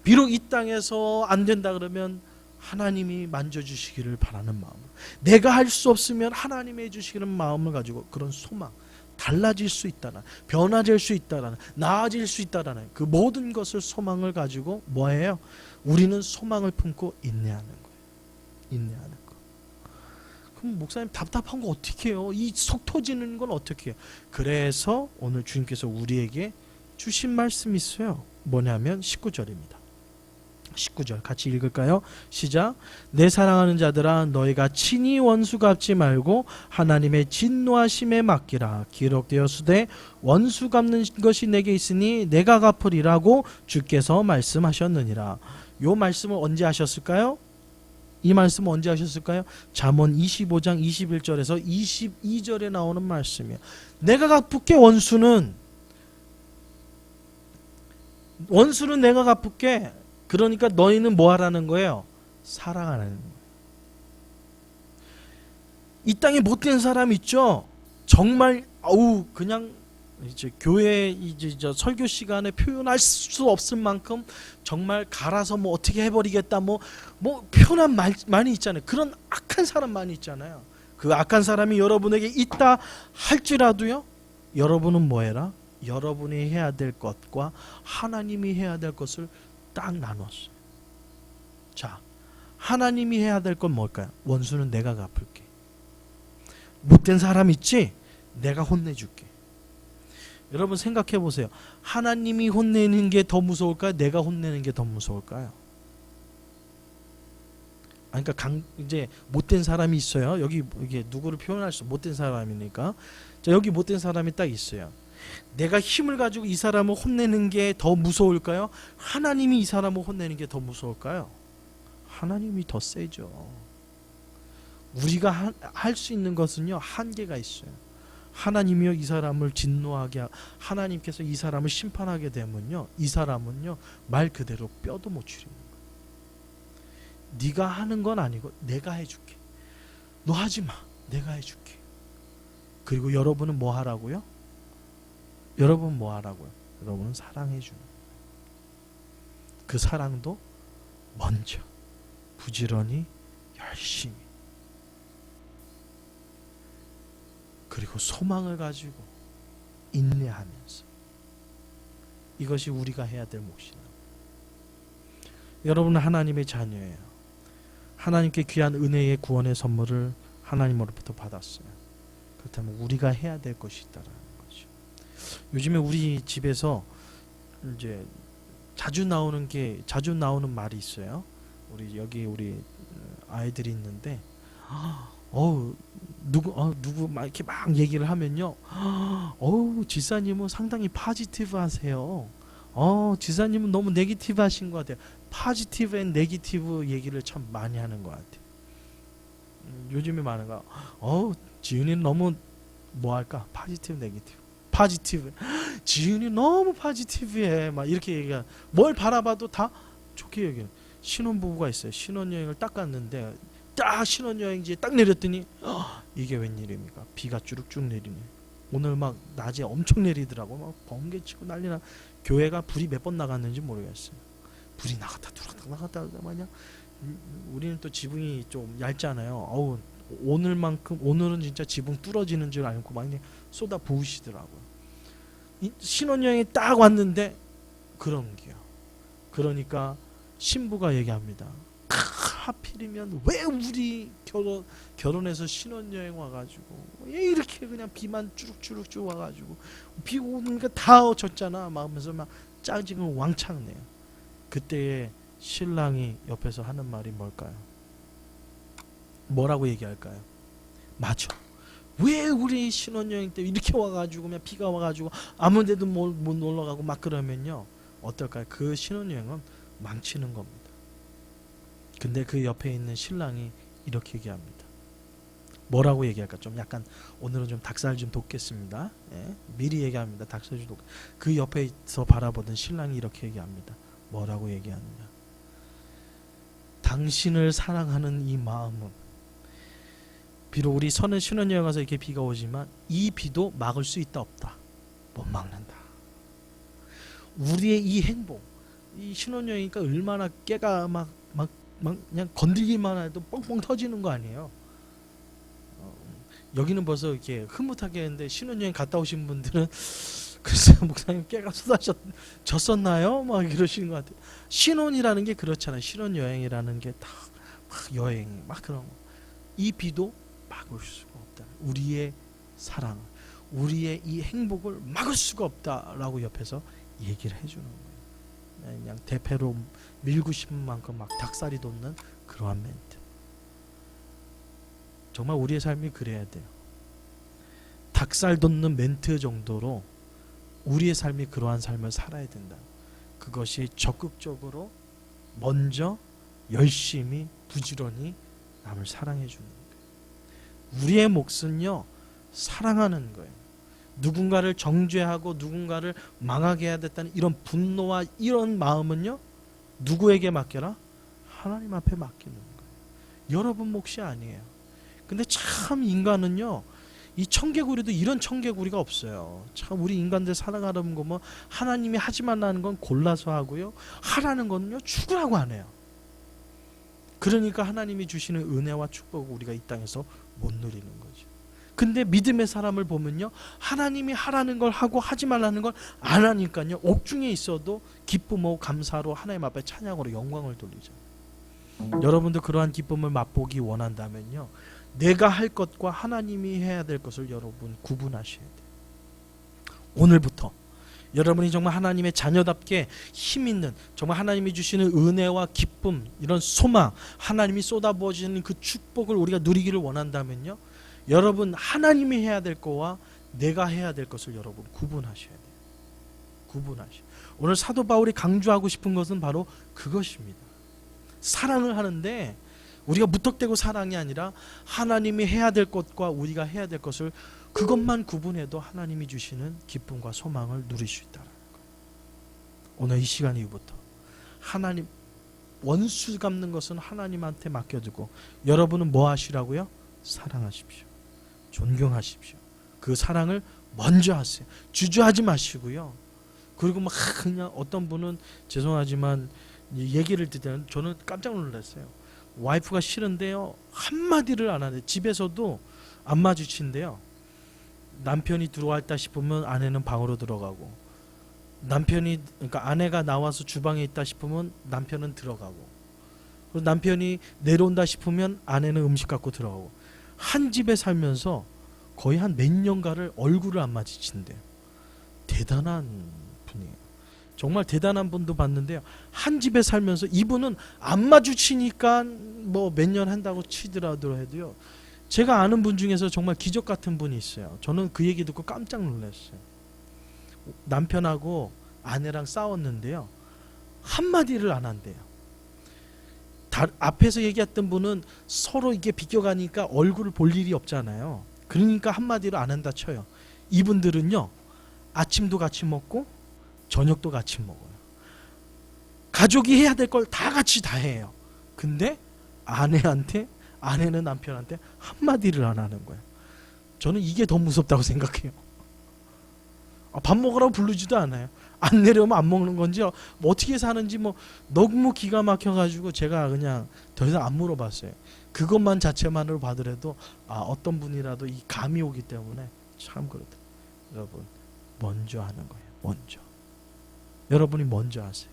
비록 이 땅에서 안 된다 그러면 하나님이 만져주시기를 바라는 마음, 내가 할 수 없으면 하나님이 해주시기를 마음을 가지고 그런 소망, 달라질 수 있다는, 변화될 수 있다는, 나아질 수 있다는 그 모든 것을 소망을 가지고 뭐예요? 우리는 소망을 품고 인내하는 거예요. 인내하는 거. 그럼 목사님 답답한 거 어떻게 해요? 이 속 터지는 건 어떻게 해요? 그래서 오늘 주님께서 우리에게 주신 말씀이 있어요. 뭐냐면 19절입니다. 19절 같이 읽을까요? 시작. 내 사랑하는 자들아, 너희가 친히 원수 갚지 말고 하나님의 진노하심에 맡기라. 기록되었으되 원수 갚는 것이 내게 있으니 내가 갚으리라고 주께서 말씀하셨느니라. 요 말씀을 언제 하셨을까요? 이 말씀은 언제 하셨을까요? 잠언 25장 21절에서 22절에 나오는 말씀이에요. 내가 갚을게. 원수는 내가 갚을게. 그러니까 너희는 뭐 하라는 거예요? 사랑하라는 거예요. 이 땅에 못된 사람 있죠? 정말 그냥 이제 교회 이제 설교 시간에 표현할 수 없을 만큼 정말 갈아서 뭐 어떻게 해버리겠다 뭐 표현한 말 많이 있잖아요. 그런 악한 사람 많이 있잖아요. 그 악한 사람이 여러분에게 있다 할지라도요, 여러분은 뭐 해라? 여러분이 해야 될 것과 하나님이 해야 될 것을 딱 나눴어요. 자, 하나님이 해야 될 건 뭘까요? 원수는 내가 갚을게. 못된 사람 있지? 내가 혼내줄게. 여러분 생각해 보세요. 하나님이 혼내는 게 더 무서울까요? 내가 혼내는 게 더 무서울까요? 그러니까 이제 못된 사람이 있어요. 여기 이게 누구를 표현할 수 못된 사람이니까. 자, 여기 못된 사람이 딱 있어요. 내가 힘을 가지고 이 사람을 혼내는 게 더 무서울까요? 하나님이 이 사람을 혼내는 게 더 무서울까요? 하나님이 더 세죠. 우리가 할 수 있는 것은요, 한계가 있어요. 하나님이요 이 사람을 진노하게, 하나님께서 이 사람을 심판하게 되면요, 이 사람은요 말 그대로 뼈도 못 추리는 거예요. 네가 하는 건 아니고 내가 해줄게. 너 하지 마. 내가 해줄게. 그리고 여러분은 뭐 하라고요? 여러분 뭐 하라고요? 여러분은 사랑해 주는 거예요. 그 사랑도 먼저 부지런히 열심히, 그리고 소망을 가지고 인내하면서, 이것이 우리가 해야 될 몫이다. 여러분은 하나님의 자녀예요. 하나님께 귀한 은혜의 구원의 선물을 하나님으로부터 받았어요. 그렇다면 우리가 해야 될 것이 있다라는 거죠. 요즘에 우리 집에서 이제 자주 나오는 말이 있어요. 우리 아이들이 있는데 누구 막 이렇게 막 얘기를 하면요, 지사님은 상당히 파지티브 하세요. 지사님은 너무 네기티브 하신 것 같아요. 파지티브 앤 네기티브 얘기를 참 많이 하는 것 같아요. 요즘에 많은 거, 지은이는 너무 뭐할까, 파지티브 네기티브, 파지티브, 지은이 너무 파지티브해, 막 이렇게 얘기하. 뭘 바라봐도 다 좋게 얘기해. 신혼부부가 있어요. 신혼여행을 딱 갔는데 딱 신혼여행지에 딱 내렸더니 이게 웬일입니까? 비가 쭈룩쭈룩 내리네. 오늘 막 낮에 엄청 내리더라고. 막 번개치고 난리나. 교회가 불이 몇 번 나갔는지 모르겠어요. 불이 나갔다 들어갔다 마냥. 우리는 또 지붕이 좀 얇잖아요. 오늘은 진짜 지붕 뚫어지는 줄 알고 막 쏟아 부으시더라고요. 신혼여행에 딱 왔는데 그런 게요. 그러니까 신부가 얘기합니다. 하필이면 왜 우리 결혼해서 신혼여행 와가지고 왜 이렇게 그냥 비만 쭈룩쭈룩 와가지고 비 오니까 다 어쳤잖아 막 하면서 막 짜증을 왕창 내요. 그때에 신랑이 옆에서 하는 말이 뭘까요? 뭐라고 얘기할까요? 맞아. 왜 우리 신혼여행 때 이렇게 와가지고 그냥 비가 와가지고 아무데도 못 놀러가고 막 그러면요, 어떨까요? 그 신혼여행은 망치는 겁니다. 근데 그 옆에 있는 신랑이 이렇게 얘기합니다. 뭐라고 얘기할까? 좀 약간 오늘은 좀 닭살 좀 돋겠습니다. 예? 미리 얘기합니다. 닭살 좀 돋. 그 옆에서 바라보던 신랑이 이렇게 얘기합니다. 뭐라고 얘기하느냐? 당신을 사랑하는 이 마음은 비록 우리 선은 신혼여행 가서 이렇게 비가 오지만 이 비도 막을 수 있다 없다. 못 막는다. 우리의 이 행복, 이 신혼여행이니까 얼마나 깨가 막 그냥 건들기만 해도 뻥뻥 터지는 거 아니에요. 여기는 벌써 이렇게 흐뭇하게 했는데 신혼여행 갔다 오신 분들은 글쎄요, 목사님 깨가 쏟아졌었나요? 막 이러시는 것 같아요. 신혼이라는 게 그렇잖아요. 신혼여행이라는 게 다 막 여행 막 그런 거. 이 비도 막을 수가 없다. 우리의 사랑, 우리의 이 행복을 막을 수가 없다라고 옆에서 얘기를 해주는 거예요. 그냥 대패로 밀고 싶은 만큼 막 닭살이 돋는 그러한 멘트. 정말 우리의 삶이 그래야 돼요. 닭살 돋는 멘트 정도로 우리의 삶이 그러한 삶을 살아야 된다. 그것이 적극적으로 먼저 열심히 부지런히 남을 사랑해 주는 거예요. 우리의 몫은요, 사랑하는 거예요. 누군가를 정죄하고 누군가를 망하게 해야 됐다는 이런 분노와 이런 마음은요, 누구에게 맡겨라? 하나님 앞에 맡기는 거예요. 여러분 몫이 아니에요. 근데 참 인간은요, 이 청개구리도 이런 청개구리가 없어요. 참 우리 인간들 살아가는 거 뭐 하나님이 하지 말라는 건 골라서 하고요, 하라는 건요 죽으라고 하네요. 그러니까 하나님이 주시는 은혜와 축복을 우리가 이 땅에서 못 누리는 거죠. 근데 믿음의 사람을 보면요, 하나님이 하라는 걸 하고 하지 말라는 걸 안 하니까요, 옥중에 있어도 기쁨하고 감사로 하나님 앞에 찬양으로 영광을 돌리죠. 여러분도 그러한 기쁨을 맛보기 원한다면요, 내가 할 것과 하나님이 해야 될 것을 여러분 구분하셔야 돼요. 오늘부터 여러분이 정말 하나님의 자녀답게 힘있는, 정말 하나님이 주시는 은혜와 기쁨, 이런 소망, 하나님이 쏟아부어지는 그 축복을 우리가 누리기를 원한다면요, 여러분 하나님이 해야 될 거와 내가 해야 될 것을 여러분 구분하셔야 돼요. 구분하셔. 오늘 사도 바울이 강조하고 싶은 것은 바로 그것입니다. 사랑을 하는데 우리가 무턱대고 사랑이 아니라 하나님이 해야 될 것과 우리가 해야 될 것을 그것만 구분해도 하나님이 주시는 기쁨과 소망을 누릴 수 있다는 거예요. 오늘 이 시간 이후부터 하나님, 원수 갚는 것은 하나님한테 맡겨두고 여러분은 뭐 하시라고요? 사랑하십시오. 존경하십시오. 그 사랑을 먼저 하세요. 주저하지 마시고요. 그리고 막 그냥 어떤 분은 죄송하지만 얘기를 듣는, 저는 깜짝 놀랐어요. 와이프가 싫은데요, 한마디를 안 하네. 집에서도 안 마주친대요. 남편이 들어왔다 싶으면 아내는 방으로 들어가고, 그러니까 아내가 나와서 주방에 있다 싶으면 남편은 들어가고, 그리고 남편이 내려온다 싶으면 아내는 음식 갖고 들어가고, 한 집에 살면서 거의 한 몇 년가를 얼굴을 안 마주친대요. 대단한 분이에요. 정말 대단한 분도 봤는데요. 한 집에 살면서 이분은 안 마주치니까 뭐 몇 년 한다고 치더라도 해도요. 제가 아는 분 중에서 정말 기적 같은 분이 있어요. 저는 그 얘기 듣고 깜짝 놀랐어요. 남편하고 아내랑 싸웠는데요. 한마디를 안 한대요. 앞에서 얘기했던 분은 서로 이게 비껴가니까 얼굴을 볼 일이 없잖아요. 그러니까 한마디로 안 한다 쳐요. 이분들은요. 아침도 같이 먹고 저녁도 같이 먹어요. 가족이 해야 될 걸 다 같이 다 해요. 근데 아내는 남편한테 한마디를 안 하는 거예요. 저는 이게 더 무섭다고 생각해요. 밥 먹으라고 부르지도 않아요. 안 내려오면 안 먹는 건지 뭐 어떻게 사는지 뭐 너무 기가 막혀가지고 제가 그냥 더 이상 안 물어봤어요. 그것만 자체만으로 봐더라도 어떤 분이라도 이 감이 오기 때문에 참 그렇다. 여러분 먼저 하는 거예요. 먼저. 여러분이 먼저 하세요.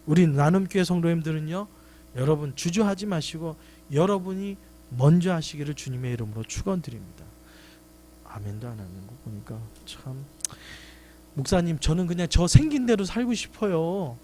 우리 나눔교회 성도님들은요. 여러분 주저하지 마시고 여러분이 먼저 하시기를 주님의 이름으로 축원드립니다. 아멘도 안 하는 거 보니까 참 목사님 저는 그냥 저 생긴 대로 살고 싶어요.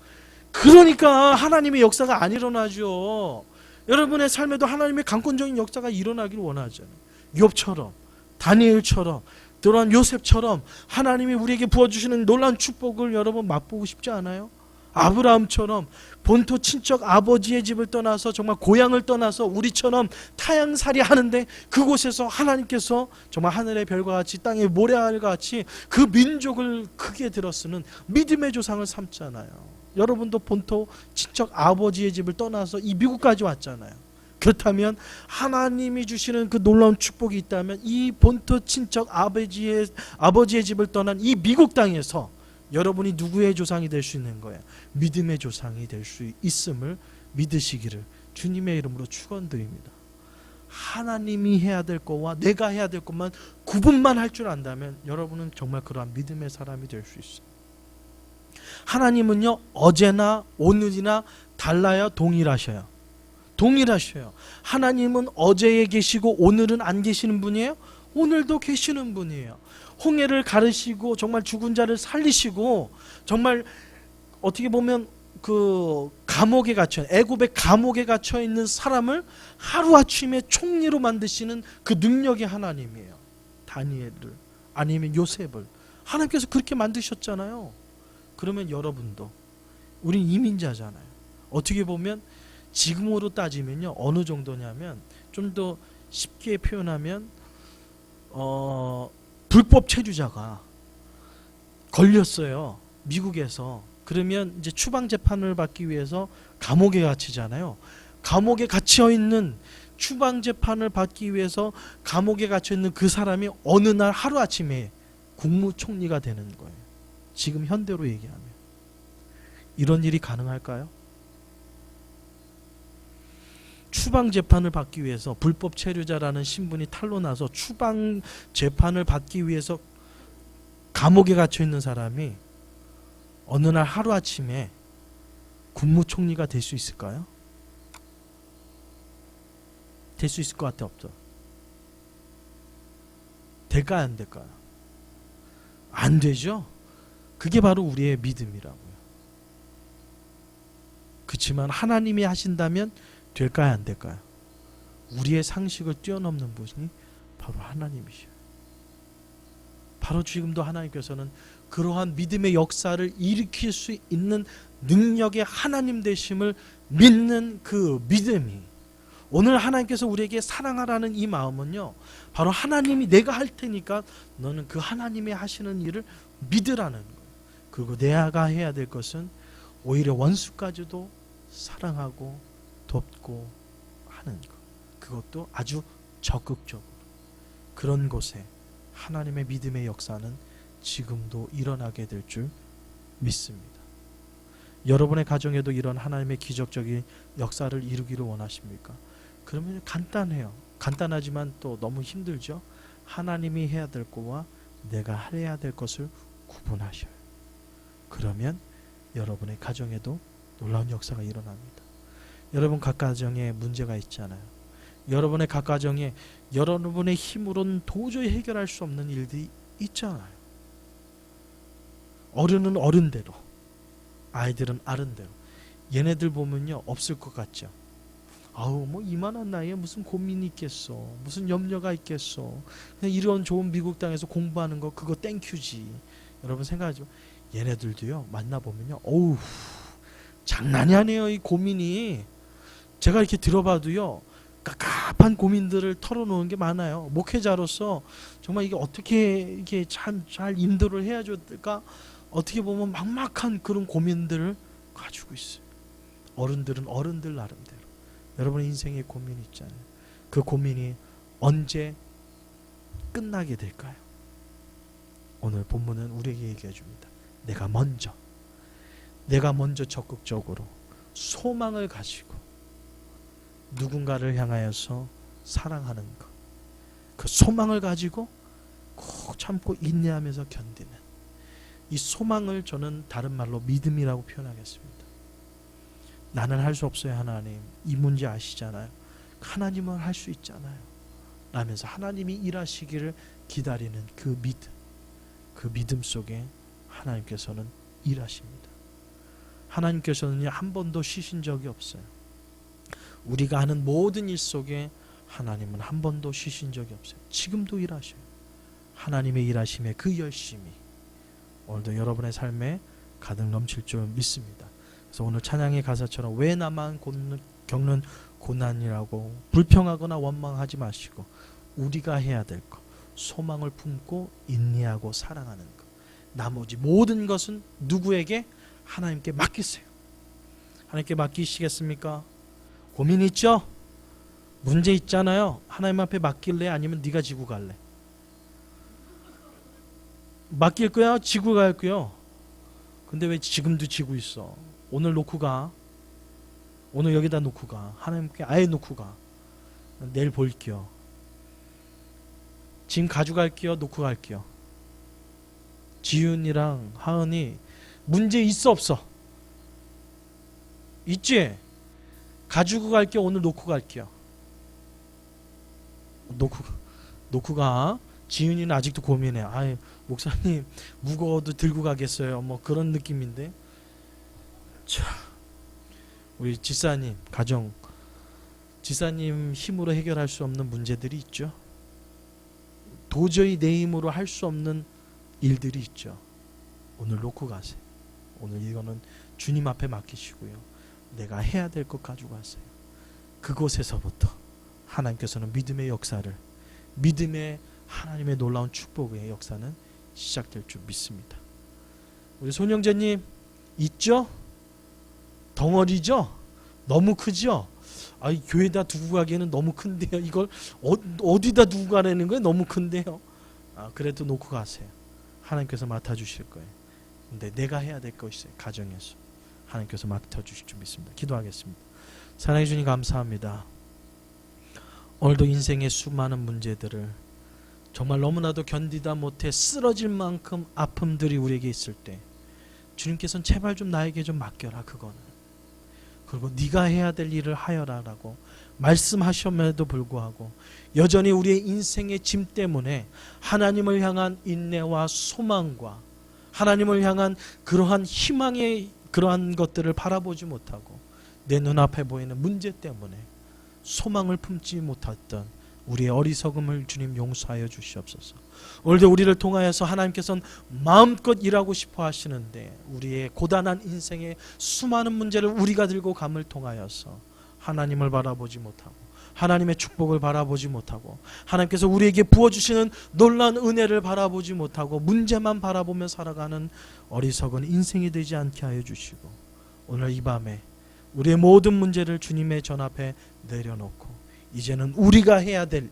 그러니까 하나님의 역사가 안 일어나죠. 여러분의 삶에도 하나님의 강권적인 역사가 일어나기를 원하잖아요. 욥처럼 다니엘처럼 또한 요셉처럼 하나님이 우리에게 부어주시는 놀라운 축복을 여러분 맛보고 싶지 않아요? 아브라함처럼 본토 친척 아버지의 집을 떠나서 정말 고향을 떠나서 우리처럼 타향살이 하는데 그곳에서 하나님께서 정말 하늘의 별과 같이 땅의 모래알과 같이 그 민족을 크게 들어쓰는 믿음의 조상을 삼잖아요. 여러분도 본토 친척 아버지의 집을 떠나서 이 미국까지 왔잖아요. 그렇다면 하나님이 주시는 그 놀라운 축복이 있다면 이 본토 친척 아버지의 집을 떠난 이 미국 땅에서 여러분이 누구의 조상이 될 수 있는 거예요? 믿음의 조상이 될 수 있음을 믿으시기를 주님의 이름으로 축원드립니다. 하나님이 해야 될 거와 내가 해야 될 것만 구분만 할 줄 안다면 여러분은 정말 그러한 믿음의 사람이 될 수 있어요. 하나님은요 어제나 오늘이나 달라야 동일하셔요. 동일하셔요. 하나님은 어제에 계시고 오늘은 안 계시는 분이에요? 오늘도 계시는 분이에요. 홍해를 가르시고 정말 죽은 자를 살리시고 정말 어떻게 보면 그 감옥에 갇혀 애굽의 감옥에 갇혀 있는 사람을 하루아침에 총리로 만드시는 그 능력의 하나님이에요. 다니엘을 아니면 요셉을 하나님께서 그렇게 만드셨잖아요. 그러면 여러분도 우린 이민자잖아요. 어떻게 보면 지금으로 따지면요 어느 정도냐면 좀 더 쉽게 표현하면 불법 체류자가 걸렸어요. 미국에서. 그러면 이제 추방 재판을 받기 위해서 감옥에 갇히잖아요. 감옥에 갇혀 있는 추방 재판을 받기 위해서 감옥에 갇혀 있는 그 사람이 어느 날 하루아침에 국무총리가 되는 거예요. 지금 현대로 얘기하면. 이런 일이 가능할까요? 추방 재판을 받기 위해서 불법 체류자라는 신분이 탄로나서 추방 재판을 받기 위해서 감옥에 갇혀 있는 사람이 어느 날 하루아침에 국무총리가 될 수 있을까요? 될 수 있을 것 같아 없죠? 될까요 안 될까요? 안 되죠? 그게 바로 우리의 믿음이라고요. 그렇지만 하나님이 하신다면 될까요 안 될까요? 우리의 상식을 뛰어넘는 분이 바로 하나님이셔요. 바로 지금도 하나님께서는 그러한 믿음의 역사를 일으킬 수 있는 능력의 하나님 되심을 믿는 그 믿음이 오늘 하나님께서 우리에게 사랑하라는 이 마음은요 바로 하나님이 내가 할 테니까 너는 그 하나님이 하시는 일을 믿으라는 거예요. 그리고 내가 해야 될 것은 오히려 원수까지도 사랑하고 돕고 하는 것. 그것도 아주 적극적으로. 그런 곳에 하나님의 믿음의 역사는 지금도 일어나게 될 줄 믿습니다. 여러분의 가정에도 이런 하나님의 기적적인 역사를 이루기를 원하십니까? 그러면 간단해요. 간단하지만 또 너무 힘들죠. 하나님이 해야 될 것과 내가 해야 될 것을 구분하셔요. 그러면 여러분의 가정에도 놀라운 역사가 일어납니다. 여러분 각 가정에 문제가 있잖아요. 여러분의 각 가정에 여러분의 힘으로는 도저히 해결할 수 없는 일들이 있잖아요. 어른은 어른대로, 아이들은 아른대로. 얘네들 보면요 없을 것 같죠. 아우 뭐 이만한 나이에 무슨 고민이 있겠어, 무슨 염려가 있겠어, 그냥 이런 좋은 미국 땅에서 공부하는 거 그거 땡큐지. 여러분 생각하죠. 얘네들도요 만나보면요 어우 장난이 아니에요. 이 고민이 제가 이렇게 들어봐도요 깝깝한 고민들을 털어놓은 게 많아요. 목회자로서 정말 이게 어떻게 이게 잘 인도를 해야 될까, 어떻게 보면 막막한 그런 고민들을 가지고 있어요. 어른들은 어른들 나름대로 여러분의 인생에 고민이 있잖아요. 그 고민이 언제 끝나게 될까요? 오늘 본문은 우리에게 얘기해 줍니다. 내가 먼저 적극적으로 소망을 가지고 누군가를 향하여서 사랑하는 것, 그 소망을 가지고 꼭 참고 인내하면서 견디는 이 소망을 저는 다른 말로 믿음이라고 표현하겠습니다. 나는 할 수 없어요 하나님, 이 문제 아시잖아요. 하나님은 할 수 있잖아요 라면서 하나님이 일하시기를 기다리는 그 믿음 속에 하나님께서는 일하십니다. 하나님께서는 한 번도 쉬신 적이 없어요. 우리가 하는 모든 일 속에 하나님은 한 번도 쉬신 적이 없어요. 지금도 일하셔요. 하나님의 일하심에 그 열심이 오늘도 여러분의 삶에 가득 넘칠 줄 믿습니다. 그래서 오늘 찬양의 가사처럼 왜 나만 겪는 고난이라고 불평하거나 원망하지 마시고 우리가 해야 될 것, 소망을 품고 인내하고 사랑하는 것, 나머지 모든 것은 누구에게? 하나님께 맡기세요. 하나님께 맡기시겠습니까? 고민 있죠? 문제 있잖아요. 하나님 앞에 맡길래? 아니면 네가 지고 갈래? 맡길 거야? 지고 갈 거야? 근데 왜 지금도 지고 있어? 오늘 놓고 가. 오늘 여기다 놓고 가. 하나님께 아예 놓고 가. 내일 볼게요. 지금 가져갈게요. 놓고 갈게요. 지윤이랑 하은이 문제 있어 없어? 있지? 가지고 갈게요. 오늘 놓고 갈게요. 놓고 가. 지윤이는 아직도 고민해. 아이 목사님 무거워도 들고 가겠어요. 뭐 그런 느낌인데. 자, 우리 지사님 가정, 지사님 힘으로 해결할 수 없는 문제들이 있죠. 도저히 내 힘으로 할 수 없는 일들이 있죠. 오늘 놓고 가세요. 오늘 이거는 주님 앞에 맡기시고요. 내가 해야 될 것 가지고 가세요. 그곳에서부터 하나님께서는 믿음의 역사를, 믿음의 하나님의 놀라운 축복의 역사는 시작될 줄 믿습니다. 우리 손영재님 있죠? 덩어리죠? 너무 크죠? 아이 교회에다 두고 가기에는 너무 큰데요. 이걸 어디다 두고 가라는 거예요? 너무 큰데요. 그래도 놓고 가세요. 하나님께서 맡아주실 거예요. 근데 내가 해야 될 것이 있어요. 가정에서 하나님께서 맡아주실 줄 믿습니다. 기도하겠습니다. 사랑해 주님 감사합니다. 오늘도 인생의 수많은 문제들을 정말 너무나도 견디다 못해 쓰러질 만큼 아픔들이 우리에게 있을 때 주님께서는 제발 좀 나에게 좀 맡겨라. 그거는 그리고 네가 해야 될 일을 하여라라고 말씀하셨음에도 불구하고 여전히 우리의 인생의 짐 때문에 하나님을 향한 인내와 소망과 하나님을 향한 그러한 희망의 그러한 것들을 바라보지 못하고 내 눈앞에 보이는 문제 때문에 소망을 품지 못했던 우리의 어리석음을 주님 용서하여 주시옵소서. 오늘도 우리를 통하여서 하나님께서는 마음껏 일하고 싶어 하시는데 우리의 고단한 인생의 수많은 문제를 우리가 들고 감을 통하여서 하나님을 바라보지 못하고 하나님의 축복을 바라보지 못하고 하나님께서 우리에게 부어주시는 놀라운 은혜를 바라보지 못하고 문제만 바라보며 살아가는 어리석은 인생이 되지 않게 하여 주시고 오늘 이 밤에 우리의 모든 문제를 주님의 전 앞에 내려놓고 이제는 우리가 해야 될 일,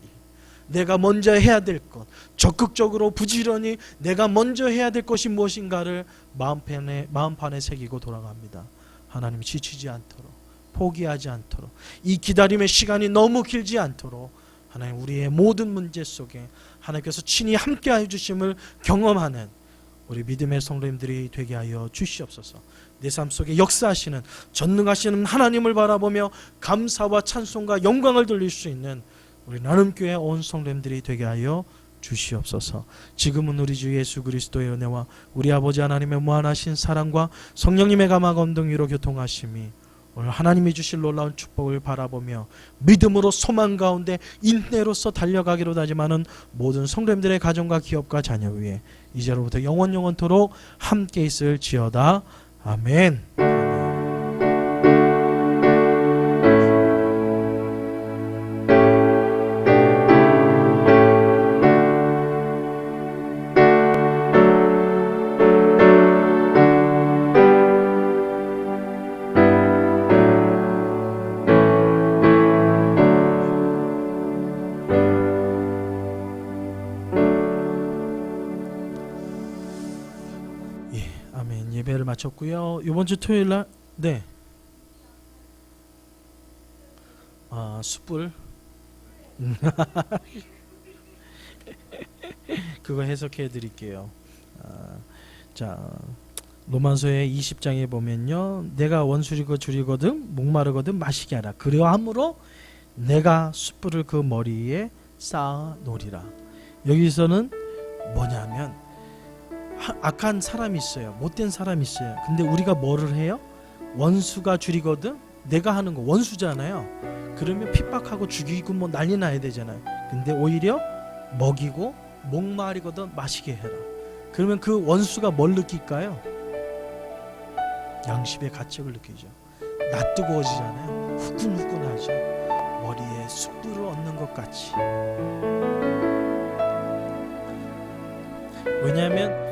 내가 먼저 해야 될 것, 적극적으로 부지런히 내가 먼저 해야 될 것이 무엇인가를 마음판에 새기고 돌아갑니다. 하나님 지치지 않도록, 포기하지 않도록, 이 기다림의 시간이 너무 길지 않도록 하나님 우리의 모든 문제 속에 하나님께서 친히 함께하여 주심을 경험하는 우리 믿음의 성도님들이 되게 하여 주시옵소서. 내 삶 속에 역사하시는 전능하시는 하나님을 바라보며 감사와 찬송과 영광을 돌릴 수 있는 우리 나눔교회 온 성도님들이 되게 하여 주시옵소서. 지금은 우리 주 예수 그리스도의 은혜와 우리 아버지 하나님의 무한하신 사랑과 성령님의 감화 감동 위로 교통하심이 오늘 하나님이 주실 놀라운 축복을 바라보며 믿음으로 소망 가운데 인내로서 달려가기로 다짐하는 모든 성도님들의 가정과 기업과 자녀 위에 이제로부터 영원토록 함께 있을지어다. 아멘. 아멘. 예배를 마쳤고요. 이번 주 토요일 날 네. 숯불. 그거 해석해 드릴게요. 자, 로마서의 20장에 보면요. 내가 원수리고 줄이거든 목마르거든 마시게 하라. 그러함으로 내가 숯불을 그 머리에 쌓아 놓으리라. 여기서는 뭐냐면 악한 사람이 있어요. 못된 사람이 있어요. 근데 우리가 뭐를 해요? 원수가 줄이거든 내가 하는 거 원수잖아요. 그러면 핍박하고 죽이고 뭐 난리 나야 되잖아요. 근데 오히려 먹이고 목마르거든 마시게 해라. 그러면 그 원수가 뭘 느낄까요? 양심의 가책을 느끼죠. 낯 뜨거워지잖아요. 후끈후끈하죠. 머리에 숯불을 얻는 것 같이. 왜냐하면